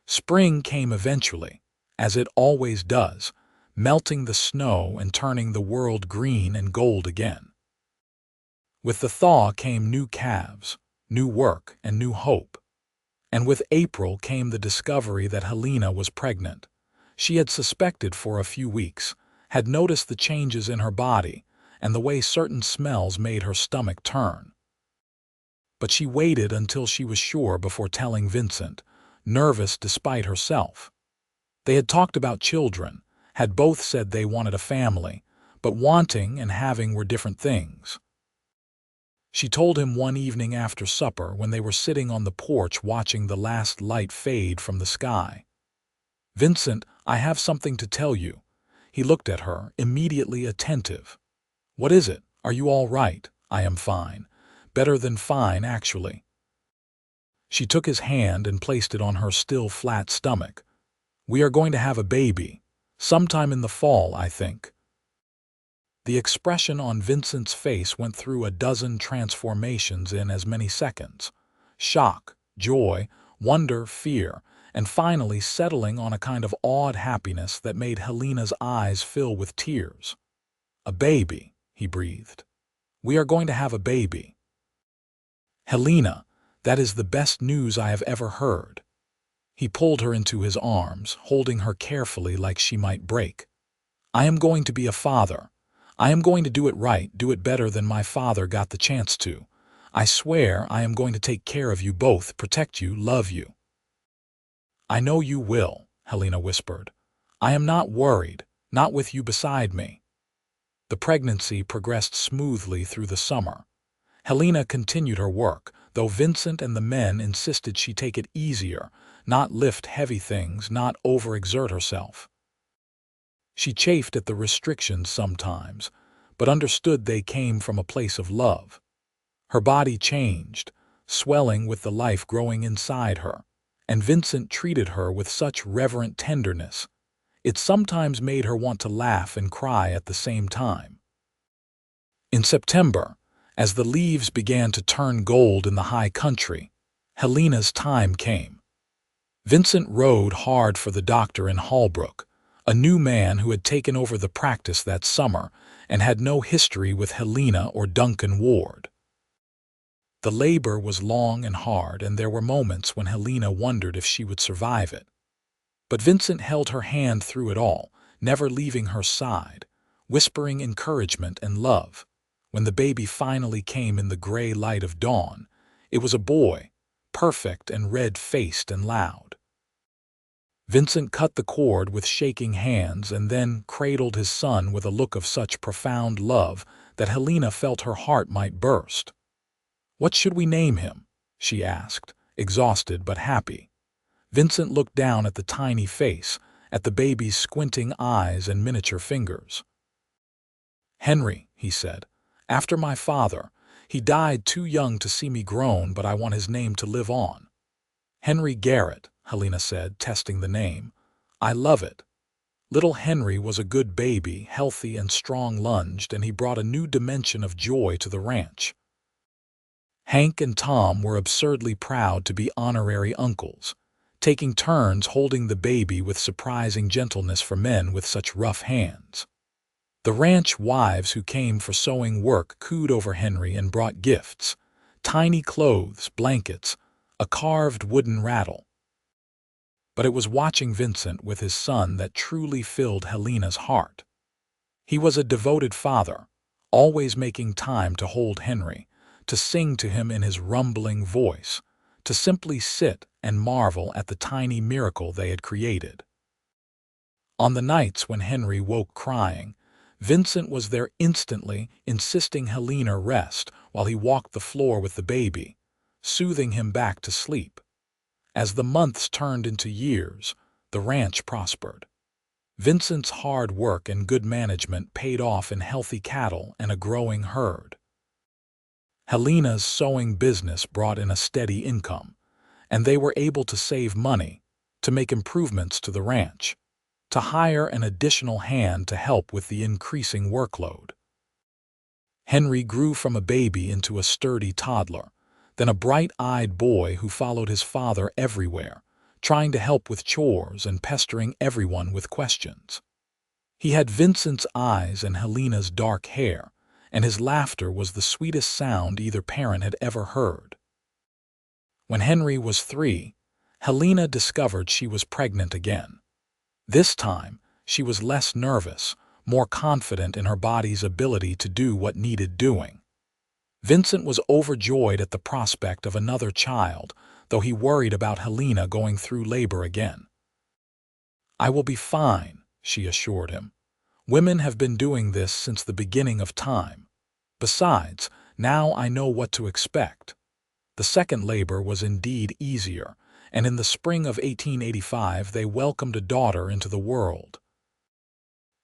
Spring came eventually, as it always does, melting the snow and turning the world green and gold again. With the thaw came new calves, new work, and new hope. And with April came the discovery that Helena was pregnant. She had suspected for a few weeks, had noticed the changes in her body and the way certain smells made her stomach turn. But she waited until she was sure before telling Vincent, nervous despite herself. They had talked about children, had both said they wanted a family, but wanting and having were different things. She told him one evening after supper when they were sitting on the porch watching the last light fade from the sky. "Vincent, I have something to tell you." He looked at her, immediately attentive. "What is it? Are you all right?" "I am fine. Better than fine, actually." She took his hand and placed it on her still flat stomach. "We are going to have a baby. Sometime in the fall, I think." The expression on Vincent's face went through a dozen transformations in as many seconds. Shock, joy, wonder, fear, and finally settling on a kind of awed happiness that made Helena's eyes fill with tears. "A baby," he breathed. "We are going to have a baby." "Helena, that is the best news I have ever heard." He pulled her into his arms, holding her carefully like she might break. "I am going to be a father. I am going to do it right, do it better than my father got the chance to. I swear I am going to take care of you both, protect you, love you." "I know you will," Helena whispered. "I am not worried, not with you beside me." The pregnancy progressed smoothly through the summer. Helena continued her work, though Vincent and the men insisted she take it easier, not lift heavy things, not overexert herself. She chafed at the restrictions sometimes, but understood they came from a place of love. Her body changed, swelling with the life growing inside her, and Vincent treated her with such reverent tenderness. It sometimes made her want to laugh and cry at the same time. In September, as the leaves began to turn gold in the high country, Helena's time came. Vincent rode hard for the doctor in Holbrook, a new man who had taken over the practice that summer and had no history with Helena or Duncan Ward. The labor was long and hard, and there were moments when Helena wondered if she would survive it. But Vincent held her hand through it all, never leaving her side, whispering encouragement and love. When the baby finally came in the gray light of dawn, it was a boy, perfect and red-faced and loud. Vincent cut the cord with shaking hands and then cradled his son with a look of such profound love that Helena felt her heart might burst. "What should we name him?" she asked, exhausted but happy. Vincent looked down at the tiny face, at the baby's squinting eyes and miniature fingers. "Henry," he said, "after my father. He died too young to see me grown, but I want his name to live on." "Henry Garrett," Helena said, testing the name. "I love it." Little Henry was a good baby, healthy and strong-lunged, and he brought a new dimension of joy to the ranch. Hank and Tom were absurdly proud to be honorary uncles, taking turns holding the baby with surprising gentleness for men with such rough hands. The ranch wives who came for sewing work cooed over Henry and brought gifts: tiny clothes, blankets, a carved wooden rattle. But it was watching Vincent with his son that truly filled Helena's heart. He was a devoted father, always making time to hold Henry, to sing to him in his rumbling voice, to simply sit and marvel at the tiny miracle they had created. On the nights when Henry woke crying, Vincent was there instantly, insisting Helena rest while he walked the floor with the baby, soothing him back to sleep. As the months turned into years, the ranch prospered. Vincent's hard work and good management paid off in healthy cattle and a growing herd. Helena's sewing business brought in a steady income, and they were able to save money, to make improvements to the ranch, to hire an additional hand to help with the increasing workload. Henry grew from a baby into a sturdy toddler, then a bright-eyed boy who followed his father everywhere, trying to help with chores and pestering everyone with questions. He had Vincent's eyes and Helena's dark hair, and his laughter was the sweetest sound either parent had ever heard. When Henry was 3, Helena discovered she was pregnant again. This time, she was less nervous, more confident in her body's ability to do what needed doing. Vincent was overjoyed at the prospect of another child, though he worried about Helena going through labor again. "I will be fine," she assured him. "Women have been doing this since the beginning of time. Besides, now I know what to expect." The second labor was indeed easier, and in the spring of 1885 they welcomed a daughter into the world.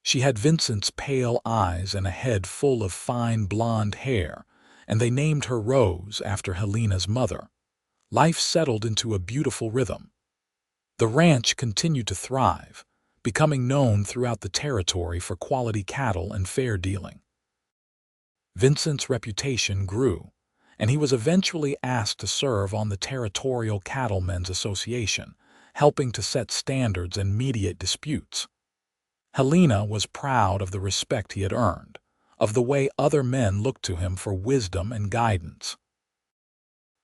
She had Vincent's pale eyes and a head full of fine blonde hair, and they named her Rose after Helena's mother. Life settled into a beautiful rhythm. The ranch continued to thrive, becoming known throughout the territory for quality cattle and fair dealing. Vincent's reputation grew, and he was eventually asked to serve on the Territorial Cattlemen's Association, helping to set standards and mediate disputes. Helena was proud of the respect he had earned, of the way other men looked to him for wisdom and guidance.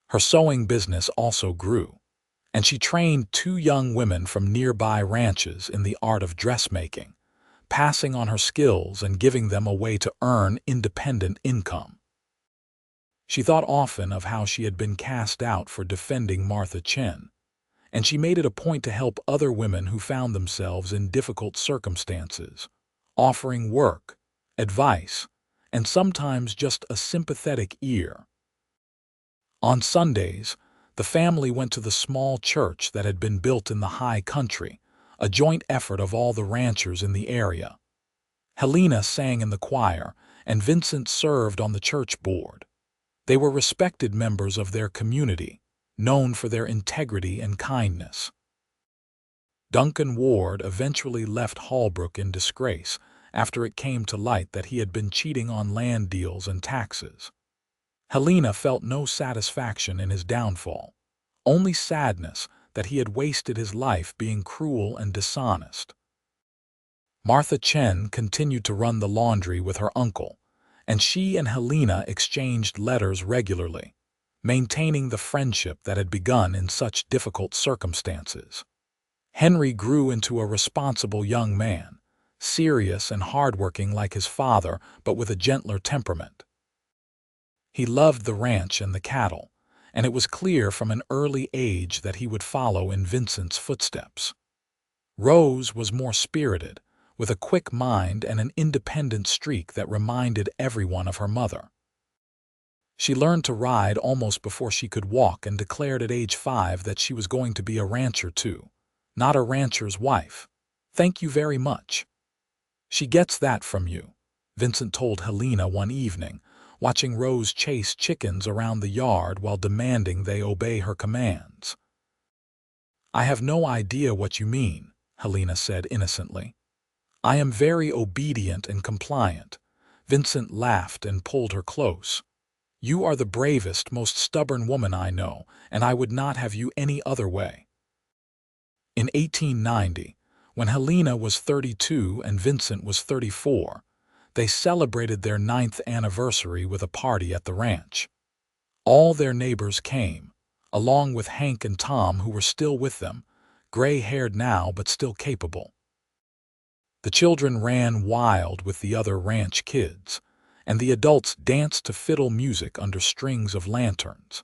Her sewing business also grew, and she trained 2 young women from nearby ranches in the art of dressmaking, passing on her skills and giving them a way to earn independent income. She thought often of how she had been cast out for defending Martha Chen, and she made it a point to help other women who found themselves in difficult circumstances, offering work, advice, and sometimes just a sympathetic ear. On Sundays, the family went to the small church that had been built in the high country, a joint effort of all the ranchers in the area. Helena sang in the choir, and Vincent served on the church board. They were respected members of their community, known for their integrity and kindness. Duncan Ward eventually left Holbrook in disgrace after it came to light that he had been cheating on land deals and taxes. Helena felt no satisfaction in his downfall, only sadness that he had wasted his life being cruel and dishonest. Martha Chen continued to run the laundry with her uncle, and she and Helena exchanged letters regularly, maintaining the friendship that had begun in such difficult circumstances. Henry grew into a responsible young man, serious and hardworking like his father, but with a gentler temperament. He loved the ranch and the cattle, and it was clear from an early age that he would follow in Vincent's footsteps. Rose was more spirited, with a quick mind and an independent streak that reminded everyone of her mother. She learned to ride almost before she could walk and declared at age 5 that she was going to be a rancher too, not a rancher's wife. "Thank you very much." "She gets that from you," Vincent told Helena one evening, watching Rose chase chickens around the yard while demanding they obey her commands. "I have no idea what you mean," Helena said innocently. "I am very obedient and compliant." Vincent laughed and pulled her close. "You are the bravest, most stubborn woman I know, and I would not have you any other way." In 1890, when Helena was 32 and Vincent was 34, they celebrated their 9th anniversary with a party at the ranch. All their neighbors came, along with Hank and Tom, who were still with them, gray-haired now but still capable. The children ran wild with the other ranch kids, and the adults danced to fiddle music under strings of lanterns.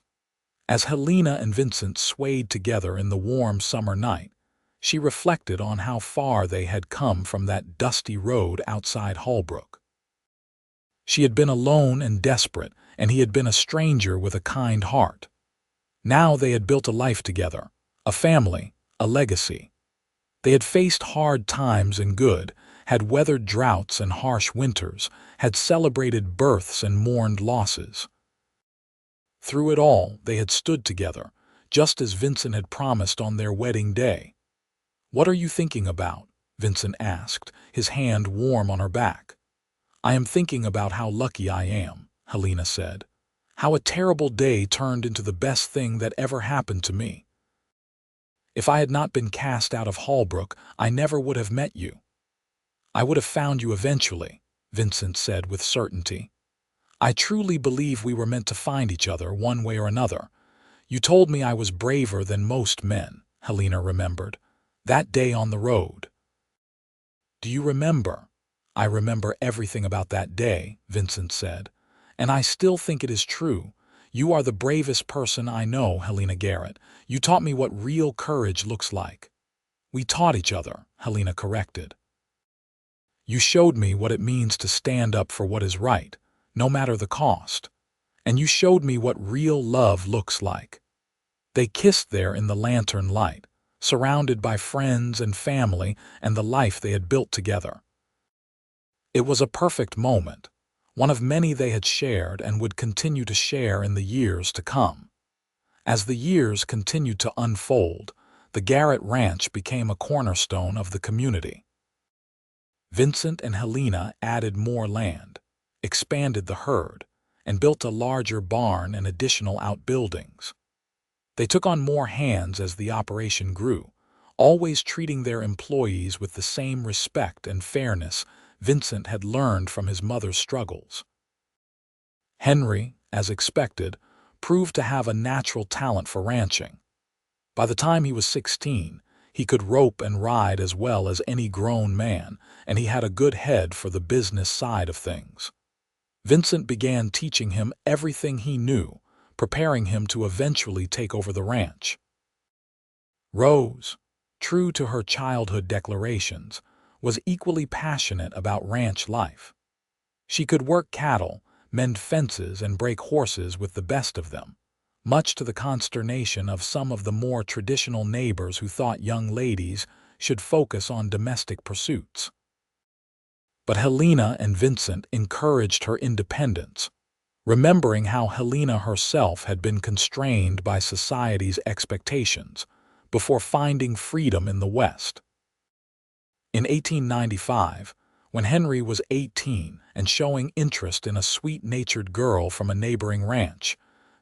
As Helena and Vincent swayed together in the warm summer night, she reflected on how far they had come from that dusty road outside Holbrook. She had been alone and desperate, and he had been a stranger with a kind heart. Now they had built a life together, a family, a legacy. They had faced hard times and good, had weathered droughts and harsh winters, had celebrated births and mourned losses. Through it all, they had stood together, just as Vincent had promised on their wedding day. "What are you thinking about?" Vincent asked, his hand warm on her back. "I am thinking about how lucky I am," Helena said. "How a terrible day turned into the best thing that ever happened to me. If I had not been cast out of Holbrook, I never would have met you." "I would have found you eventually," Vincent said with certainty. "I truly believe we were meant to find each other one way or another. You told me I was braver than most men," Helena remembered. "That day on the road." "Do you remember?" "I remember everything about that day," Vincent said. "And I still think it is true. You are the bravest person I know, Helena Garrett. You taught me what real courage looks like." "We taught each other," Helena corrected. "You showed me what it means to stand up for what is right, no matter the cost. And you showed me what real love looks like." They kissed there in the lantern light, surrounded by friends and family and the life they had built together. It was a perfect moment, one of many they had shared and would continue to share in the years to come. As the years continued to unfold, the Garrett Ranch became a cornerstone of the community. Vincent and Helena added more land, expanded the herd, and built a larger barn and additional outbuildings. They took on more hands as the operation grew, always treating their employees with the same respect and fairness Vincent had learned from his mother's struggles. Henry, as expected, proved to have a natural talent for ranching. By the time he was 16, he could rope and ride as well as any grown man, and he had a good head for the business side of things. Vincent began teaching him everything he knew, preparing him to eventually take over the ranch. Rose, true to her childhood declarations, was equally passionate about ranch life. She could work cattle, mend fences, and break horses with the best of them, much to the consternation of some of the more traditional neighbors who thought young ladies should focus on domestic pursuits. But Helena and Vincent encouraged her independence, remembering how Helena herself had been constrained by society's expectations before finding freedom in the West. In 1895, when Henry was 18 and showing interest in a sweet-natured girl from a neighboring ranch,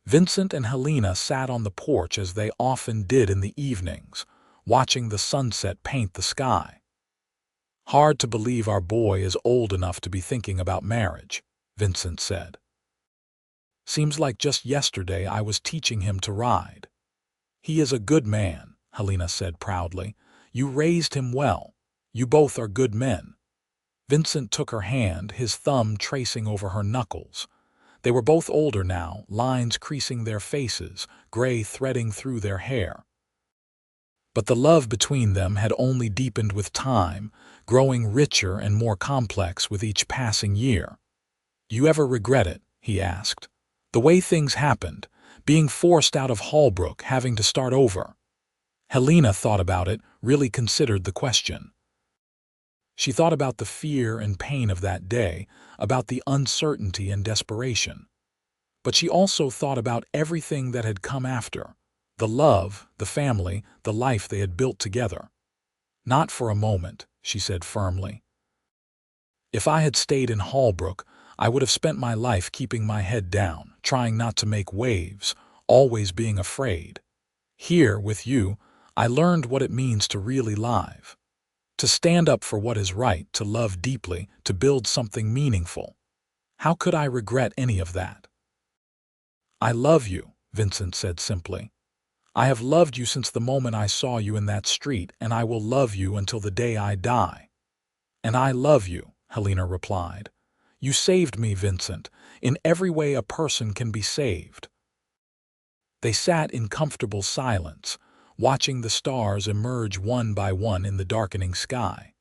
Vincent and Helena sat on the porch as they often did in the evenings, watching the sunset paint the sky. "Hard to believe our boy is old enough to be thinking about marriage," Vincent said. "Seems like just yesterday I was teaching him to ride." "He is a good man," Helena said proudly. "You raised him well. You both are good men." Vincent took her hand, his thumb tracing over her knuckles. They were both older now, lines creasing their faces, gray threading through their hair. But the love between them had only deepened with time, growing richer and more complex with each passing year. "You ever regret it?" he asked. "The way things happened, being forced out of Holbrook, having to start over?" Helena thought about it, really considered the question. She thought about the fear and pain of that day, about the uncertainty and desperation. But she also thought about everything that had come after, the love, the family, the life they had built together. "Not for a moment," she said firmly. "If I had stayed in Holbrook, I would have spent my life keeping my head down, trying not to make waves, always being afraid. Here, with you, I learned what it means to really live. To stand up for what is right, to love deeply, to build something meaningful. How could I regret any of that?" "I love you," Vincent said simply. "I have loved you since the moment I saw you in that street, and I will love you until the day I die." "And I love you," Helena replied. "You saved me, Vincent, in every way a person can be saved." They sat in comfortable silence, watching the stars emerge one by one in the darkening sky.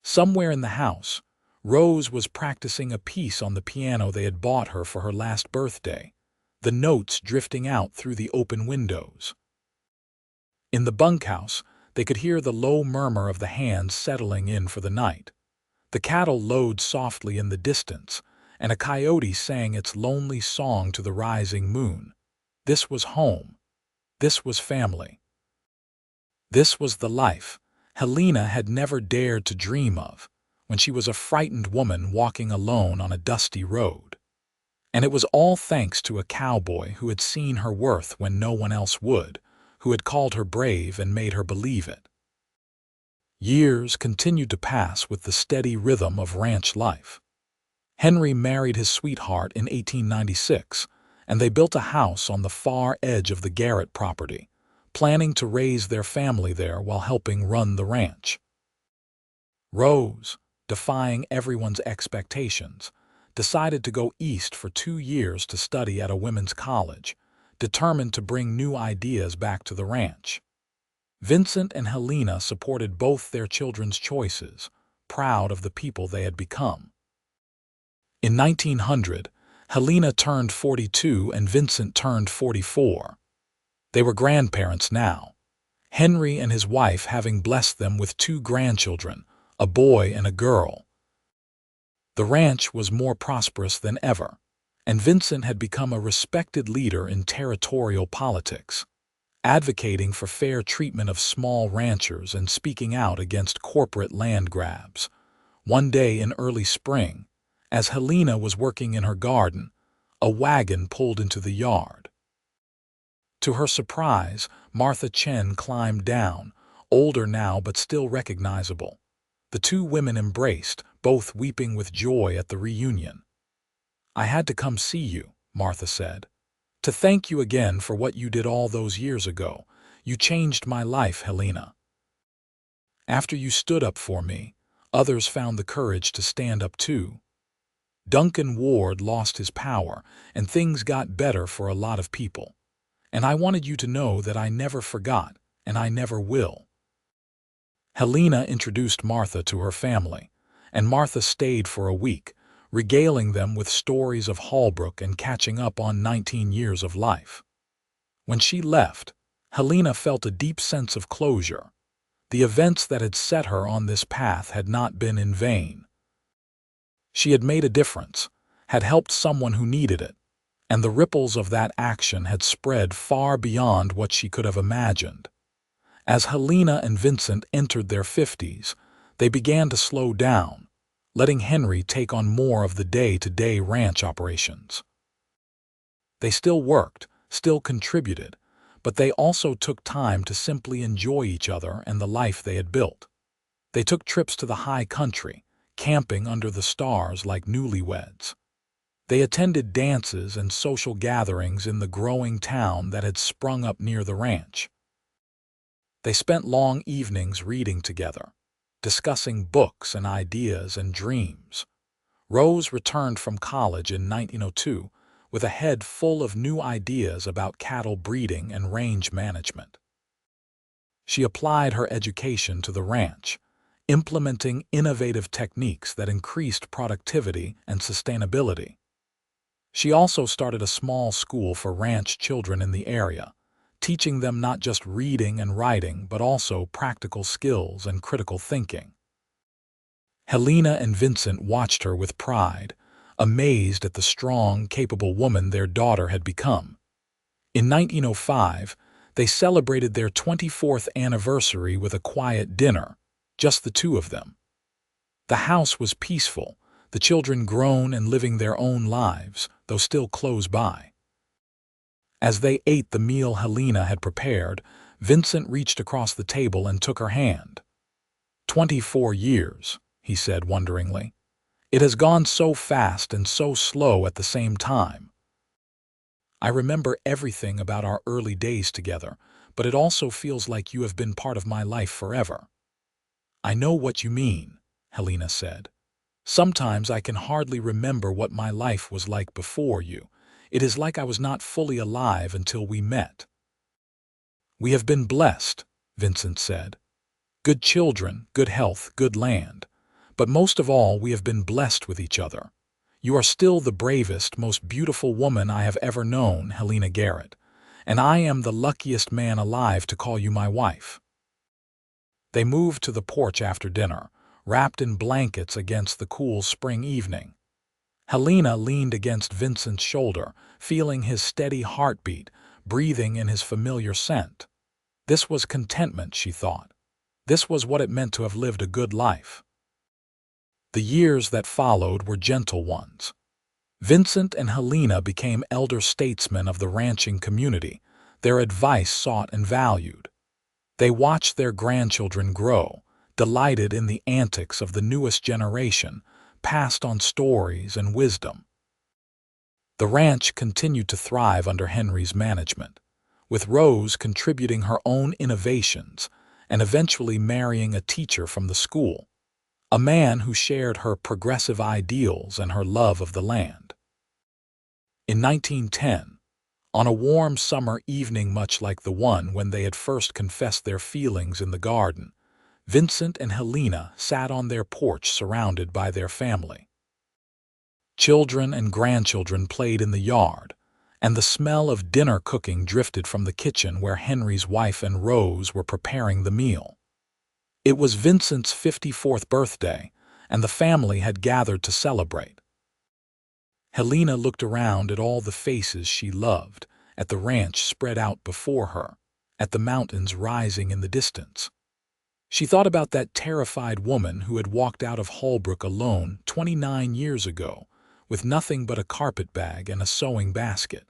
Somewhere in the house, Rose was practicing a piece on the piano they had bought her for her last birthday, the notes drifting out through the open windows. In the bunkhouse, they could hear the low murmur of the hands settling in for the night. The cattle lowed softly in the distance, and a coyote sang its lonely song to the rising moon. This was home. This was family. This was the life Helena had never dared to dream of when she was a frightened woman walking alone on a dusty road. And it was all thanks to a cowboy who had seen her worth when no one else would, who had called her brave and made her believe it. Years continued to pass with the steady rhythm of ranch life. Henry married his sweetheart in 1896, and they built a house on the far edge of the Garrett property, planning to raise their family there while helping run the ranch. Rose, defying everyone's expectations, decided to go east for 2 years to study at a women's college, determined to bring new ideas back to the ranch. Vincent and Helena supported both their children's choices, proud of the people they had become. In 1900, Helena turned 42 and Vincent turned 44. They were grandparents now, Henry and his wife having blessed them with 2 grandchildren, a boy and a girl. The ranch was more prosperous than ever, and Vincent had become a respected leader in territorial politics, advocating for fair treatment of small ranchers and speaking out against corporate land grabs. One day in early spring, as Helena was working in her garden, a wagon pulled into the yard. To her surprise, Martha Chen climbed down, older now but still recognizable. The 2 women embraced, both weeping with joy at the reunion. "I had to come see you," Martha said, "to thank you again for what you did all those years ago. You changed my life, Helena. After you stood up for me, others found the courage to stand up too. Duncan Ward lost his power, and things got better for a lot of people. And I wanted you to know that I never forgot, and I never will." Helena introduced Martha to her family, and Martha stayed for a week, regaling them with stories of Holbrook and catching up on 19 years of life. When she left, Helena felt a deep sense of closure. The events that had set her on this path had not been in vain. She had made a difference, had helped someone who needed it, and the ripples of that action had spread far beyond what she could have imagined. As Helena and Vincent entered their 50s, they began to slow down, letting Henry take on more of the day-to-day ranch operations. They still worked, still contributed, but they also took time to simply enjoy each other and the life they had built. They took trips to the high country, camping under the stars like newlyweds. They attended dances and social gatherings in the growing town that had sprung up near the ranch. They spent long evenings reading together, discussing books and ideas and dreams. Rose returned from college in 1902 with a head full of new ideas about cattle breeding and range management. She applied her education to the ranch, implementing innovative techniques that increased productivity and sustainability. She also started a small school for ranch children in the area, teaching them not just reading and writing but also practical skills and critical thinking. Helena and Vincent watched her with pride, amazed at the strong, capable woman their daughter had become. In 1905, they celebrated their 24th anniversary with a quiet dinner, just the two of them. The house was peaceful, the children grown and living their own lives, though still close by. As they ate the meal Helena had prepared, Vincent reached across the table and took her hand. 24 years, he said wonderingly. It has gone so fast and so slow at the same time. I remember everything about our early days together, but it also feels like you have been part of my life forever. I know what you mean, Helena said. Sometimes I can hardly remember what my life was like before you. It is like I was not fully alive until we met. We have been blessed, Vincent said. Good children, good health, good land. But most of all, we have been blessed with each other. You are still the bravest, most beautiful woman I have ever known, Helena Garrett, and I am the luckiest man alive to call you my wife. They moved to the porch after dinner, wrapped in blankets against the cool spring evening. Helena leaned against Vincent's shoulder, feeling his steady heartbeat, breathing in his familiar scent. This was contentment, she thought. This was what it meant to have lived a good life. The years that followed were gentle ones. Vincent and Helena became elder statesmen of the ranching community, their advice sought and valued. They watched their grandchildren grow, delighted in the antics of the newest generation, passed on stories and wisdom. The ranch continued to thrive under Henry's management, with Rose contributing her own innovations and eventually marrying a teacher from the school, a man who shared her progressive ideals and her love of the land. In 1910, on a warm summer evening much like the one when they had first confessed their feelings in the garden, Vincent and Helena sat on their porch surrounded by their family. Children and grandchildren played in the yard, and the smell of dinner cooking drifted from the kitchen where Henry's wife and Rose were preparing the meal. It was Vincent's 54th birthday, and the family had gathered to celebrate. Helena looked around at all the faces she loved, at the ranch spread out before her, at the mountains rising in the distance. She thought about that terrified woman who had walked out of Holbrook alone 29 years ago, with nothing but a carpetbag and a sewing basket.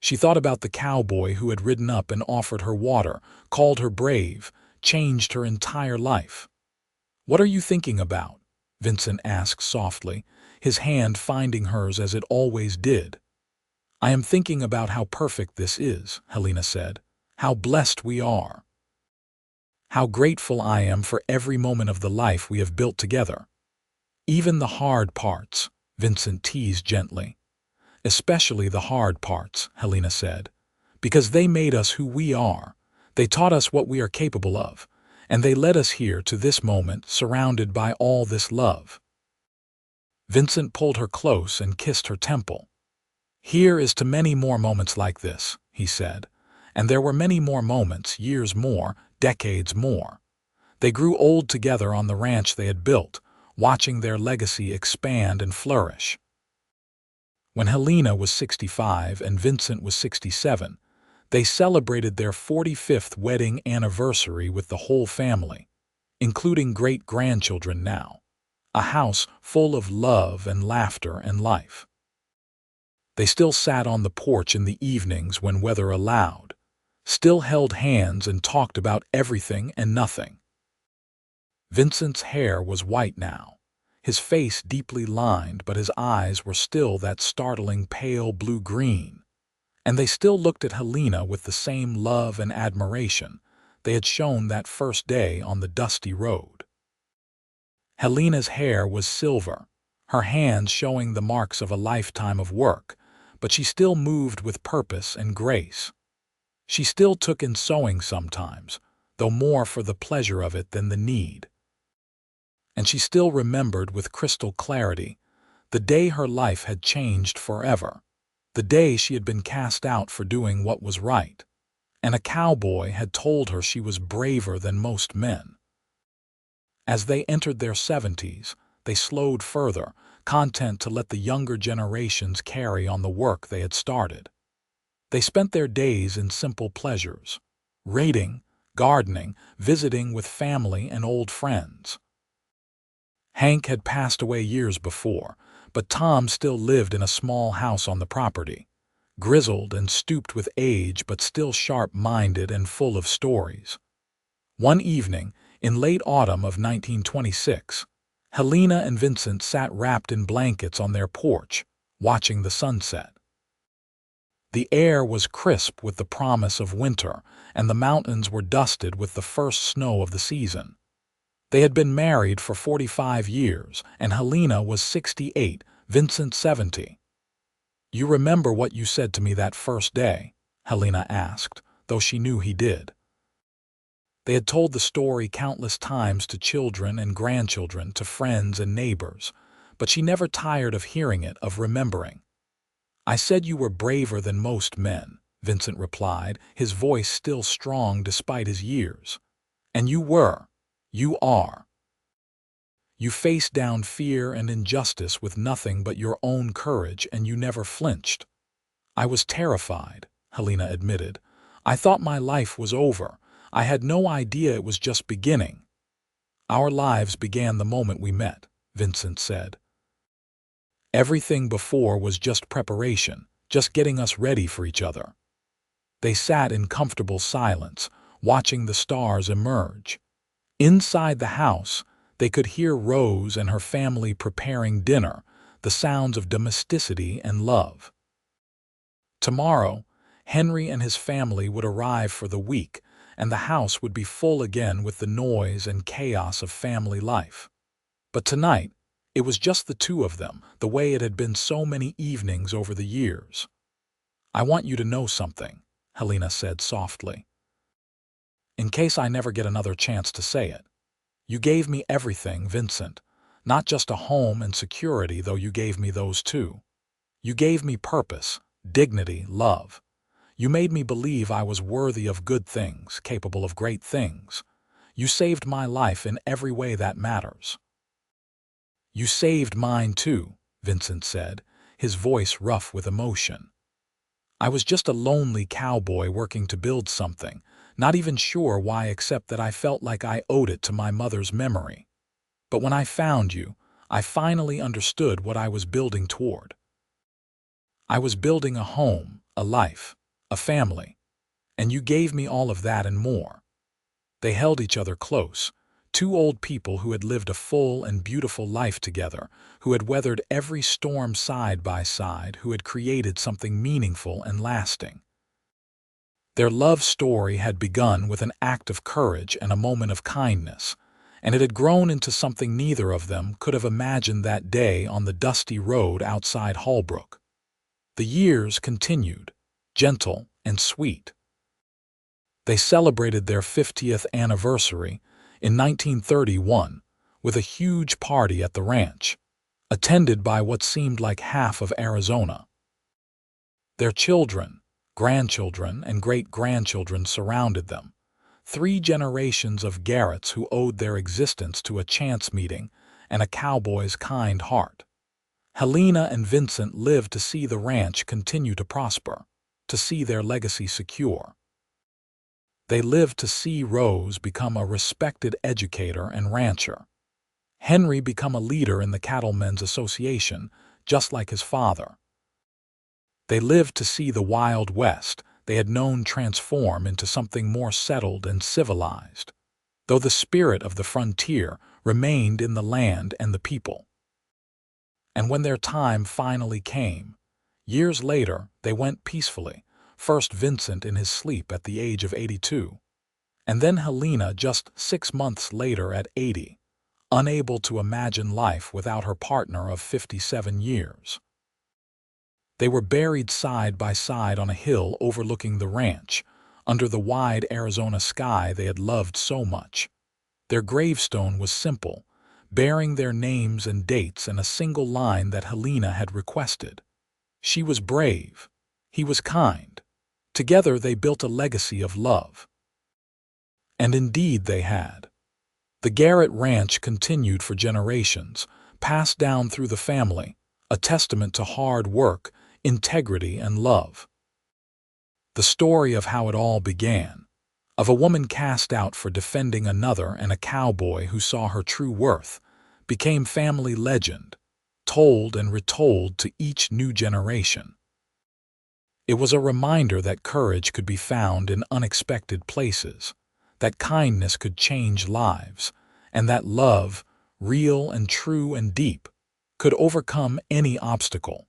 She thought about the cowboy who had ridden up and offered her water, called her brave, changed her entire life. "What are you thinking about?" Vincent asked softly, his hand finding hers as it always did. "I am thinking about how perfect this is," Helena said. "How blessed we are. How grateful I am for every moment of the life we have built together. Even the hard parts," Vincent teased gently. "Especially the hard parts," Helena said, "because they made us who we are. They taught us what we are capable of, and they led us here to this moment surrounded by all this love." Vincent pulled her close and kissed her temple. "Here is to many more moments like this," he said, and there were many more moments, years more, decades more. They grew old together on the ranch they had built, watching their legacy expand and flourish. When Helena was 65 and Vincent was 67, they celebrated their 45th wedding anniversary with the whole family, including great-grandchildren now, a house full of love and laughter and life. They still sat on the porch in the evenings when weather allowed, still held hands and talked about everything and nothing. Vincent's hair was white now, his face deeply lined, but his eyes were still that startling pale blue-green, and they still looked at Helena with the same love and admiration they had shown that first day on the dusty road. Helena's hair was silver, her hands showing the marks of a lifetime of work, but she still moved with purpose and grace. She still took in sewing sometimes, though more for the pleasure of it than the need. And she still remembered with crystal clarity the day her life had changed forever, the day she had been cast out for doing what was right, and a cowboy had told her she was braver than most men. As they entered their 70s, they slowed further, content to let the younger generations carry on the work they had started. They spent their days in simple pleasures, reading, gardening, visiting with family and old friends. Hank had passed away years before, but Tom still lived in a small house on the property, grizzled and stooped with age but still sharp-minded and full of stories. One evening, in late autumn of 1926, Helena and Vincent sat wrapped in blankets on their porch, watching the sunset. The air was crisp with the promise of winter, and the mountains were dusted with the first snow of the season. They had been married for 45 years, and Helena was 68, Vincent 70. "You remember what you said to me that first day?" Helena asked, though she knew he did. They had told the story countless times to children and grandchildren, to friends and neighbors, but she never tired of hearing it, of remembering. "I said you were braver than most men," Vincent replied, his voice still strong despite his years. "And you were. You are. You faced down fear and injustice with nothing but your own courage, and you never flinched." "I was terrified," Helena admitted. "I thought my life was over. I had no idea it was just beginning." "Our lives began the moment we met," Vincent said. "Everything before was just preparation, just getting us ready for each other." They sat in comfortable silence, watching the stars emerge. Inside the house, they could hear Rose and her family preparing dinner, the sounds of domesticity and love. Tomorrow, Henry and his family would arrive for the week, and the house would be full again with the noise and chaos of family life. But tonight, it was just the two of them, the way it had been so many evenings over the years. "I want you to know something," Helena said softly. "In case I never get another chance to say it. You gave me everything, Vincent. Not just a home and security, though you gave me those too. You gave me purpose, dignity, love. You made me believe I was worthy of good things, capable of great things. You saved my life in every way that matters." "You saved mine too," Vincent said, his voice rough with emotion. "I was just a lonely cowboy working to build something, not even sure why except that I felt like I owed it to my mother's memory. But when I found you, I finally understood what I was building toward. I was building a home, a life, a family, and you gave me all of that and more." They held each other close, two old people who had lived a full and beautiful life together, who had weathered every storm side by side, who had created something meaningful and lasting. Their love story had begun with an act of courage and a moment of kindness, and it had grown into something neither of them could have imagined that day on the dusty road outside Holbrook. The years continued, gentle and sweet. They celebrated their 50th anniversary in 1931 with a huge party at the ranch, attended by what seemed like half of Arizona. Their children, grandchildren, and great-grandchildren surrounded them, 3 generations of Garretts who owed their existence to a chance meeting and a cowboy's kind heart. Helena and Vincent lived to see the ranch continue to prosper, to see their legacy secure. They lived to see Rose become a respected educator and rancher, Henry become a leader in the Cattlemen's Association, just like his father. They lived to see the Wild West they had known transform into something more settled and civilized, though the spirit of the frontier remained in the land and the people. And when their time finally came, years later, they went peacefully, first Vincent in his sleep at the age of 82, and then Helena just 6 months later at 80, unable to imagine life without her partner of 57 years. They were buried side by side on a hill overlooking the ranch, under the wide Arizona sky they had loved so much. Their gravestone was simple, bearing their names and dates and a single line that Helena had requested. She was brave. He was kind. Together they built a legacy of love. And indeed they had. The Garrett Ranch continued for generations, passed down through the family, a testament to hard work, integrity, and love. The story of how it all began, of a woman cast out for defending another and a cowboy who saw her true worth, became family legend, told and retold to each new generation. It was a reminder that courage could be found in unexpected places, that kindness could change lives, and that love, real and true and deep, could overcome any obstacle.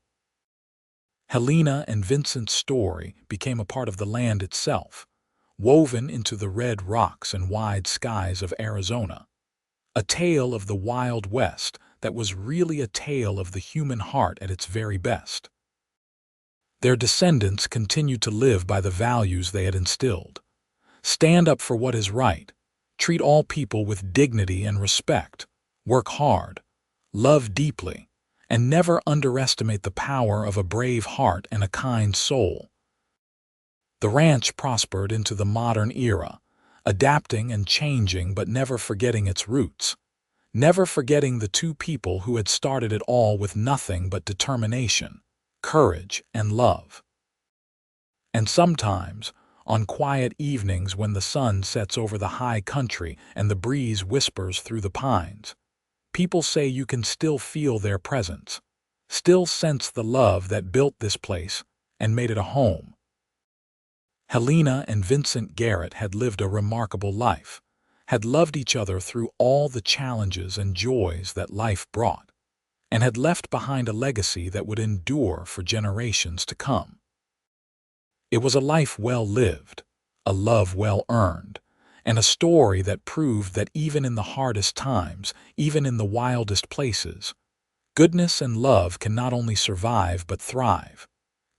Helena and Vincent's story became a part of the land itself, woven into the red rocks and wide skies of Arizona. A tale of the Wild West that was really a tale of the human heart at its very best. Their descendants continued to live by the values they had instilled. Stand up for what is right, treat all people with dignity and respect, work hard, love deeply, and never underestimate the power of a brave heart and a kind soul. The ranch prospered into the modern era, adapting and changing but never forgetting its roots, never forgetting the two people who had started it all with nothing but determination, courage, and love. And sometimes, on quiet evenings when the sun sets over the high country and the breeze whispers through the pines, people say you can still feel their presence, still sense the love that built this place and made it a home. Helena and Vincent Garrett had lived a remarkable life, had loved each other through all the challenges and joys that life brought, and had left behind a legacy that would endure for generations to come. It was a life well lived, a love well earned, and a story that proved that even in the hardest times, even in the wildest places, goodness and love can not only survive but thrive,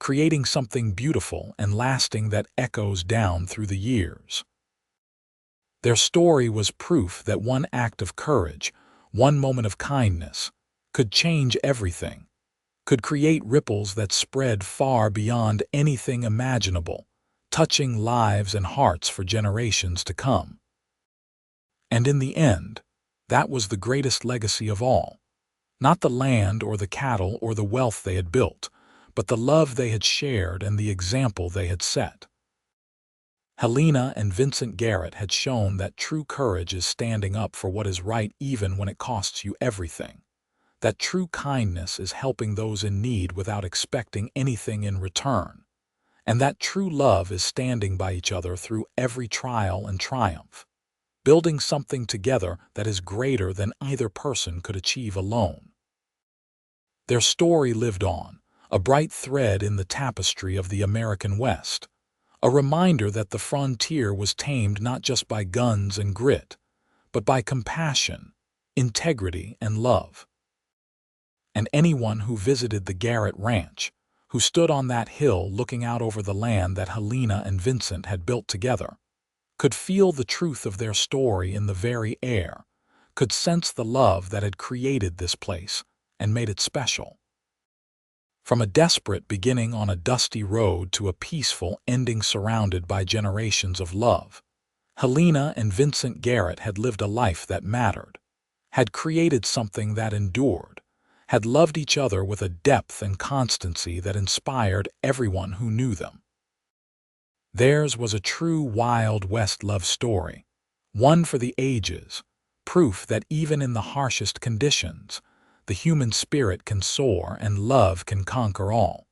creating something beautiful and lasting that echoes down through the years. Their story was proof that one act of courage, one moment of kindness, could change everything, could create ripples that spread far beyond anything imaginable, touching lives and hearts for generations to come. And in the end, that was the greatest legacy of all, not the land or the cattle or the wealth they had built, but the love they had shared and the example they had set. Helena and Vincent Garrett had shown that true courage is standing up for what is right even when it costs you everything, that true kindness is helping those in need without expecting anything in return, and that true love is standing by each other through every trial and triumph, building something together that is greater than either person could achieve alone. Their story lived on, a bright thread in the tapestry of the American West, a reminder that the frontier was tamed not just by guns and grit, but by compassion, integrity, and love. And anyone who visited the Garrett Ranch, who stood on that hill looking out over the land that Helena and Vincent had built together, could feel the truth of their story in the very air, could sense the love that had created this place and made it special. From a desperate beginning on a dusty road to a peaceful ending surrounded by generations of love, Helena and Vincent Garrett had lived a life that mattered, had created something that endured, had loved each other with a depth and constancy that inspired everyone who knew them. Theirs was a true Wild West love story, one for the ages, proof that even in the harshest conditions, the human spirit can soar and love can conquer all.